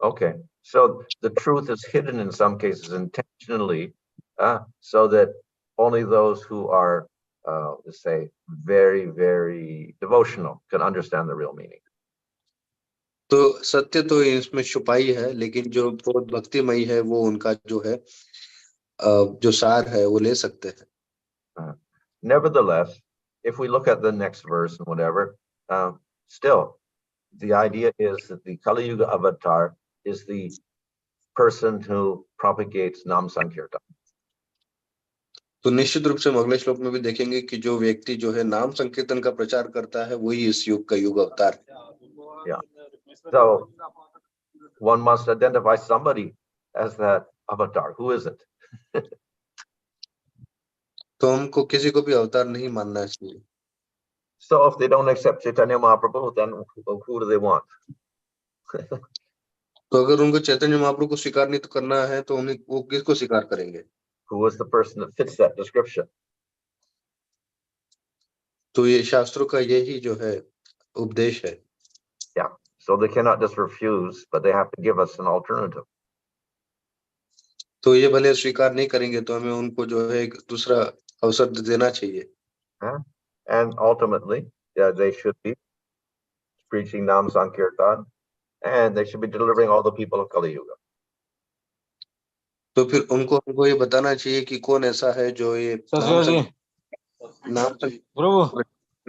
Okay. So the truth is hidden in some cases intentionally, so that only those who are, let's say, very, very devotional can understand the real meaning. तो सत्य तो इसमें छुपाई है, लेकिन जो बहुत भक्तिमयी है वो उनका जो है जो सार है वो ले सकते हैं। Nevertheless, if we look at the next verse and whatever, still, the idea is that the Kali Yuga avatar is the person who propagates Nam Sankirtan. तो निश्चित रूप से हम अगले श्लोक में भी देखेंगे कि जो व्यक्ति जो है नाम संकीर्तन का प्रचार करता है वही इस युग का युग अवतार है। Yeah. So one must identify somebody as that avatar. Who is it? तो हमको किसी को भी अवतार नहीं मानना चाहिए। So if they don't accept Chaitanya Mahaprabhu, then who do they want? तो अगर उनको चैतन्य महाप्रभु को स्वीकार नहीं तो करना है तो उन्हें वो किसको स्वीकार करेंगे? Who is the person that fits that description? तो ये शास्त्रों का यही जो है उपदेश है। Yeah. So they cannot just refuse, but they have to give us an alternative. तो ये भले स्वीकार नहीं करेंगे तो हमें उनको जो है एक दूसरा अवसर देना चाहिए। And ultimately, they should be preaching Nam Sankirtan, and they should be delivering all the people of Kali Yuga. तो फिर उनको ये बताना चाहिए कि कौन ऐसा है जो ये नाम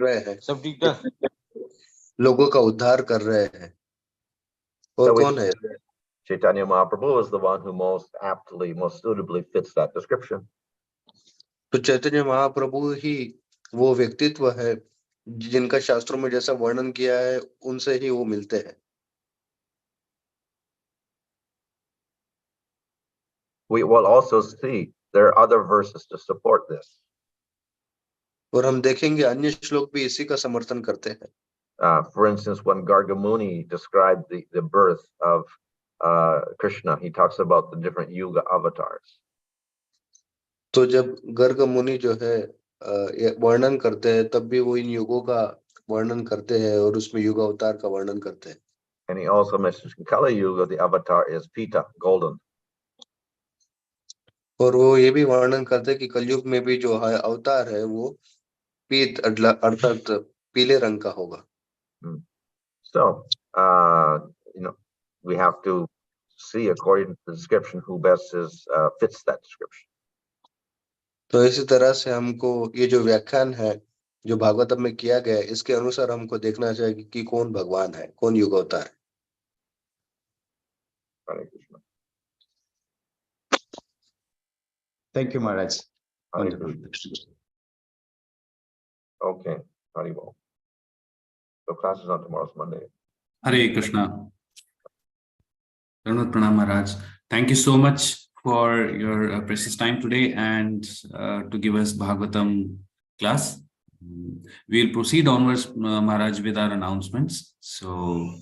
रहे हैं, सब ठीक है, लोगों का उद्धार कर रहे हैं, और कौन है? Chaitanya Mahaprabhu is the one who most aptly, most suitably fits that description. तो चैतन्य महाप्रभु ही वो व्यक्तित्व है जिनका शास्त्रों में जैसा वर्णन किया है उनसे ही वो मिलते हैं। We will also see there are other verses to support this. और हम देखेंगे अन्य श्लोक भी इसी का समर्थन करते हैं। For instance, when Garga Muni described the birth of Krishna, he talks about the different yuga avatars. तो जब गर्ग मुनि जो है वर्णन करते हैं तब भी वो इन युगों का वर्णन करते हैं और उसमें युग अवतार का वर्णन करते हैं। And he also mentions in Kali Yuga, the avatar is Pita, golden. और वो ये भी वर्णन करते हैं कि कलयुग में भी जो है अवतार है वो पीत अर्थात पीले रंग का होगा. So, we have to see according to the description who best fits that description. तो इसी तरह से हमको ये जो व्याख्यान है जो भागवतम में किया गया है इसके अनुसार हमको देखना चाहिए कि कौन भगवान है, कौन युग अवतार है. Hare Krishna. Thank you, Maharaj. Hare Wonderful. Krishna. Okay, Haribol. So class is on tomorrow's Monday. Hare Krishna. Pranam Maharaj. Thank you so much for your precious time today and to give us Bhagavatam class. We'll proceed onwards, Maharaj, with our announcements. So,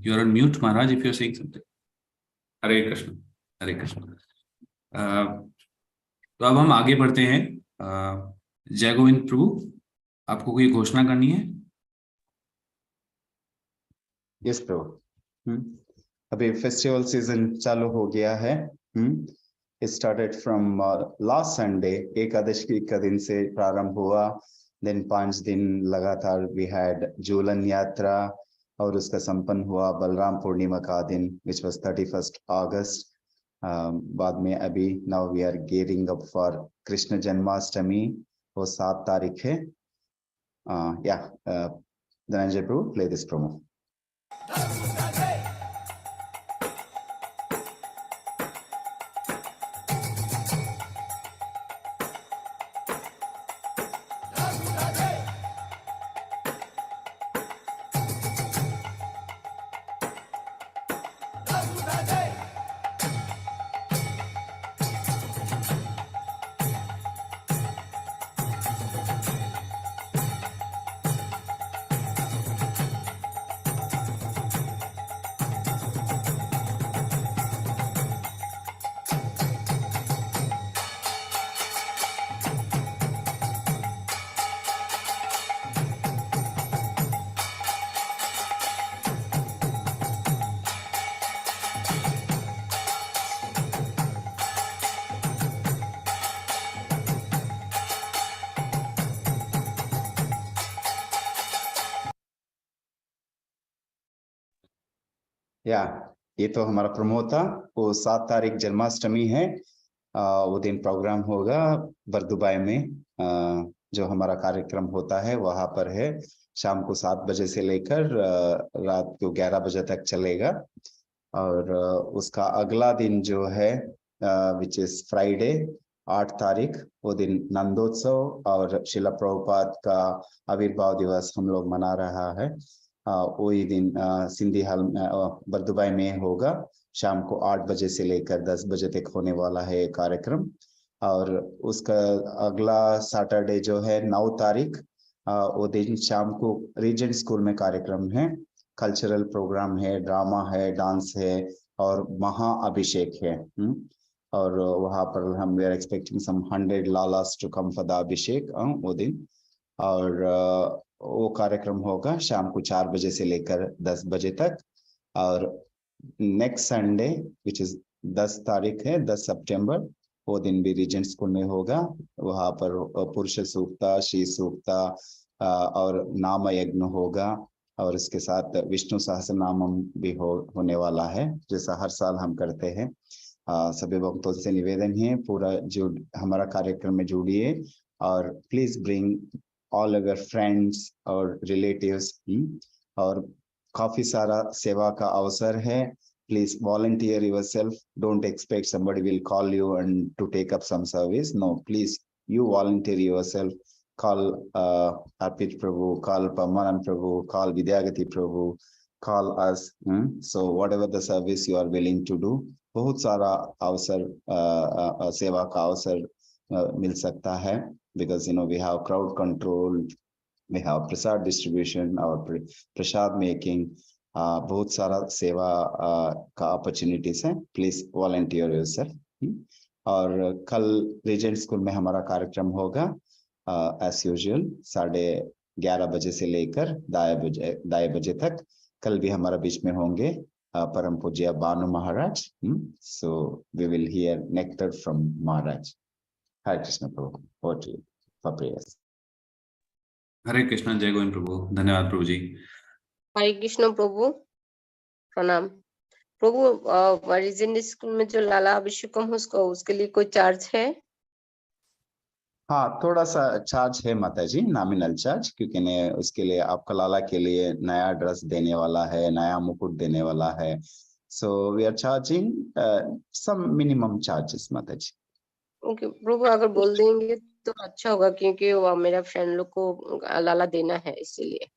you're on mute, Maharaj, if you're saying something. Hare Krishna. Hare Krishna. तो अब हम आगे बढ़ते हैं. जय गोविंद प्रभु, आपको कोई घोषणा करनी है? यस प्रभु. अभी फेस्टिवल सीजन चालू हो गया है. It started from last Sunday. Ekadashi का दिन से प्रारंभ हुआ. Then 5 दिन लगातार we had झूलन यात्रा और उसका संपन्न हुआ बलराम पूर्णिमा का दिन, which was 31st August. बाद में अभी now we are gearing up for Krishna Janmashtami, वो 7 तारीख है. धनंजय प्रभु, play this promo. ये तो हमारा प्रमो था. वो 7 तारीख जन्माष्टमी है. वो दिन प्रोग्राम होगा बरदुबाई में. जो हमारा कार्यक्रम होता है वहां पर है. शाम को 7 बजे से लेकर रात को 11 बजे तक चलेगा. और उसका अगला दिन जो है विच इज फ्राइडे 8 तारीख, वो दिन नंदोत्सव और शिला प्रभुपाद का आविर्भाव दिवस हम लोग मना रहा है. वही दिन सिंधी हॉल बरदुबाई में होगा. शाम को 8 बजे से लेकर 10 बजे तक होने वाला है कार्यक्रम. और उसका अगला सैटरडे जो है 9 तारीख, वो दिन शाम को रीजेंट स्कूल में कार्यक्रम है. कल्चरल प्रोग्राम है, ड्रामा है, डांस है और महाअभिषेक है. और वहाँ पर हम वी आर एक्सपेक्टिंग सम 100 लालास टू कम फॉर द अभिषेक वो दिन. और वो कार्यक्रम होगा शाम को 4 बजे से लेकर 10 बजे तक. और नेक्स्ट संडे विच इज 10 तारीख है, 10 सितंबर, वो दिन भी रीजेंट स्कूल में होगा. वहाँ पर पुरुष सूक्ता, श्री सूक्ता और नाम यज्ञ होगा. और इसके साथ विष्णु सहस्त्र नामम भी होने वाला है, जैसा हर साल हम करते हैं. सभी भक्तों से निवेदन है पूरा जो हमारा कार्यक्रम में जुड़िए और please bring all our friends और relatives. और काफी सारा सेवा का अवसर है. Please volunteer yourself. Don't expect somebody will call you and to take up some service. No, please you volunteer yourself. Call Arpit Prabhu, call Pamanan Prabhu, call Vidyagati Prabhu, call us. So whatever the service you are willing to do, बहुत सारा अवसर सेवा का अवसर मिल सकता है. Because we have crowd control, we have prasad distribution, our prasad making, बहुत सारा सेवा का opportunities है. Please volunteer yourself. और कल रीजेंट स्कूल में हमारा कार्यक्रम होगा as usual 11 बजे से लेकर 2 बजे तक। कल भी हमारा बीच में होंगे परम पूज्य Bhanu Maharaj. So we will hear nectar from Maharaj. Hare Krishna प्रभु, over to you for prayers. Hare Krishna, जय गोविंद प्रभु। धन्यवाद प्रभु जी। हरे कृष्ण प्रभु, प्रणाम प्रभु। रेजिडेंस स्कूल में जो लाला अभिषेकम उसके लिए कोई चार्ज है? हाँ, थोड़ा सा चार्ज है माता जी, नॉमिनल चार्ज, क्योंकि ने उसके लिए आपका लाला के लिए नया ड्रेस देने वाला है, नया मुकुट देने वाला है। So we are charging some minimum charges माता जी। ओके प्रभु, अगर बोल देंगे तो अच्छा होगा, क्योंकि वो मेरा फ्रेंड लोग को लाला देना है, इसीलिए।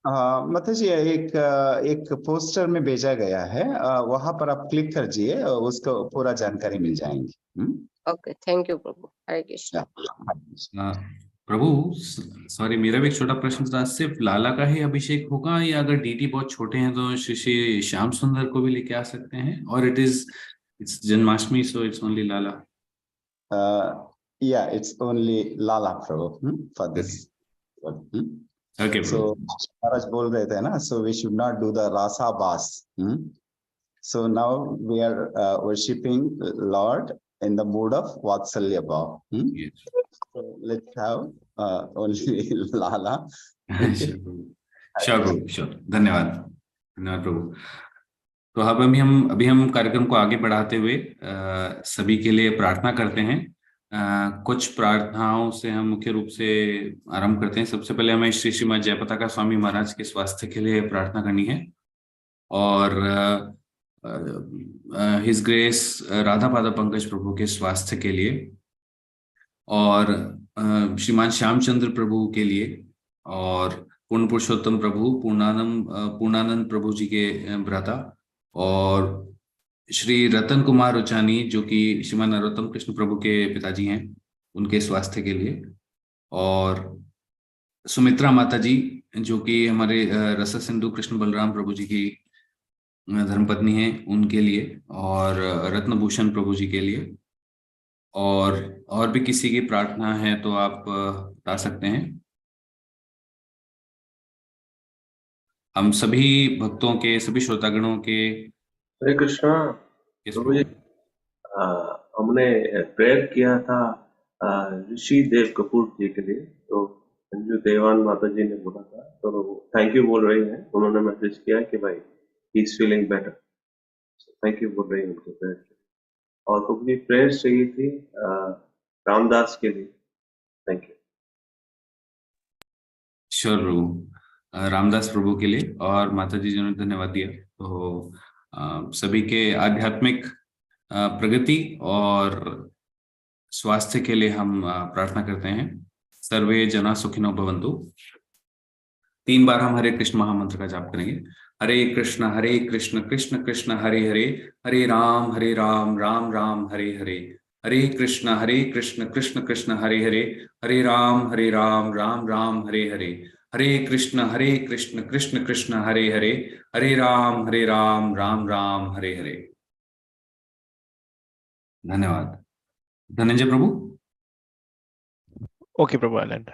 माता जी एक पोस्टर में भेजा गया है, वहां पर आप क्लिक कीजिए, उसको पूरा जानकारी मिल जाएंगी। Okay, thank you Prabhu. Hare Krishna. Prabhu sorry, मेरा भी एक छोटा प्रश्न था। सिर्फ लाला का ही अभिषेक होगा, या अगर डीटी बहुत छोटे हैं तो श्री श्री श्याम सुंदर को भी लेके आ सकते हैं? और it's Janmashtami, so it's only Lala? Yeah, it's only Lala Prabhu for this. Okay, so Maharaj बोल रहे थे ना, so we should not do the rasa bas. So now we are worshipping Lord in the mood of Vatsalya Bhav. Yes. So let's have only Lala. Sure Prabhu, sure. धन्यवाद, धन्यवाद प्रभु। तो अब अभी हम कार्यक्रम को आगे बढ़ाते हुए सभी के लिए प्रार्थना करते हैं। कुछ प्रार्थनाओं से हम मुख्य रूप से आरंभ करते हैं। सबसे पहले हमें श्री श्रीमद जयपताका स्वामी महाराज के स्वास्थ्य के लिए प्रार्थना करनी है, और हिज ग्रेस राधा पादा पंकज प्रभु के स्वास्थ्य के लिए, और श्रीमान श्यामचंद्र प्रभु के लिए, और पूर्ण पुरुषोत्तम प्रभु पूर्णानंद प्रभु जी के भ्राता, और श्री रतन कुमार उचानी जो कि श्रीमान नरोत्तम कृष्ण प्रभु के पिताजी हैं, उनके स्वास्थ्य के लिए, और सुमित्रा माता जी जो कि हमारे रस सिंधु कृष्ण बलराम प्रभु जी की धर्मपत्नी हैं, उनके लिए, और रत्नभूषण प्रभु जी के लिए, और भी किसी की प्रार्थना है तो आप बता सकते हैं। हम सभी भक्तों के, सभी श्रोतागणों के हरे कृष्णा प्रभु जी, हमने प्रेयर किया था ऋषि देव कपूर जी के लिए, तो संजू देवान माता जी ने बोला था, तो थैंक यू बोल रही हैं। उन्होंने मैसेज किया कि भाई he is feeling better, thank you बोल रही हैं उनके प्रेयर। और प्रभु जी प्रेयर चाहिए थी रामदास के लिए, थैंक यू। श्योर प्रभु, रामदास प्रभु के लिए और माता जी ने धन्यवाद दिया। तो सभी के आध्यात्मिक प्रगति और स्वास्थ्य के लिए हम प्रार्थना करते हैं। सर्वे जना सुखिनो भवन्तु। 3 बार हम हरे कृष्ण महामंत्र का जाप करेंगे। हरे कृष्ण कृष्ण कृष्ण हरे हरे, हरे राम राम राम हरे हरे, हरे कृष्ण कृष्ण कृष्ण हरे हरे, हरे राम राम राम हरे हरे, हरे कृष्ण कृष्ण कृष्ण हरे हरे, हरे राम राम राम हरे हरे। धन्यवाद। धनंजय प्रभु। ओके प्रभु, आई लैंड।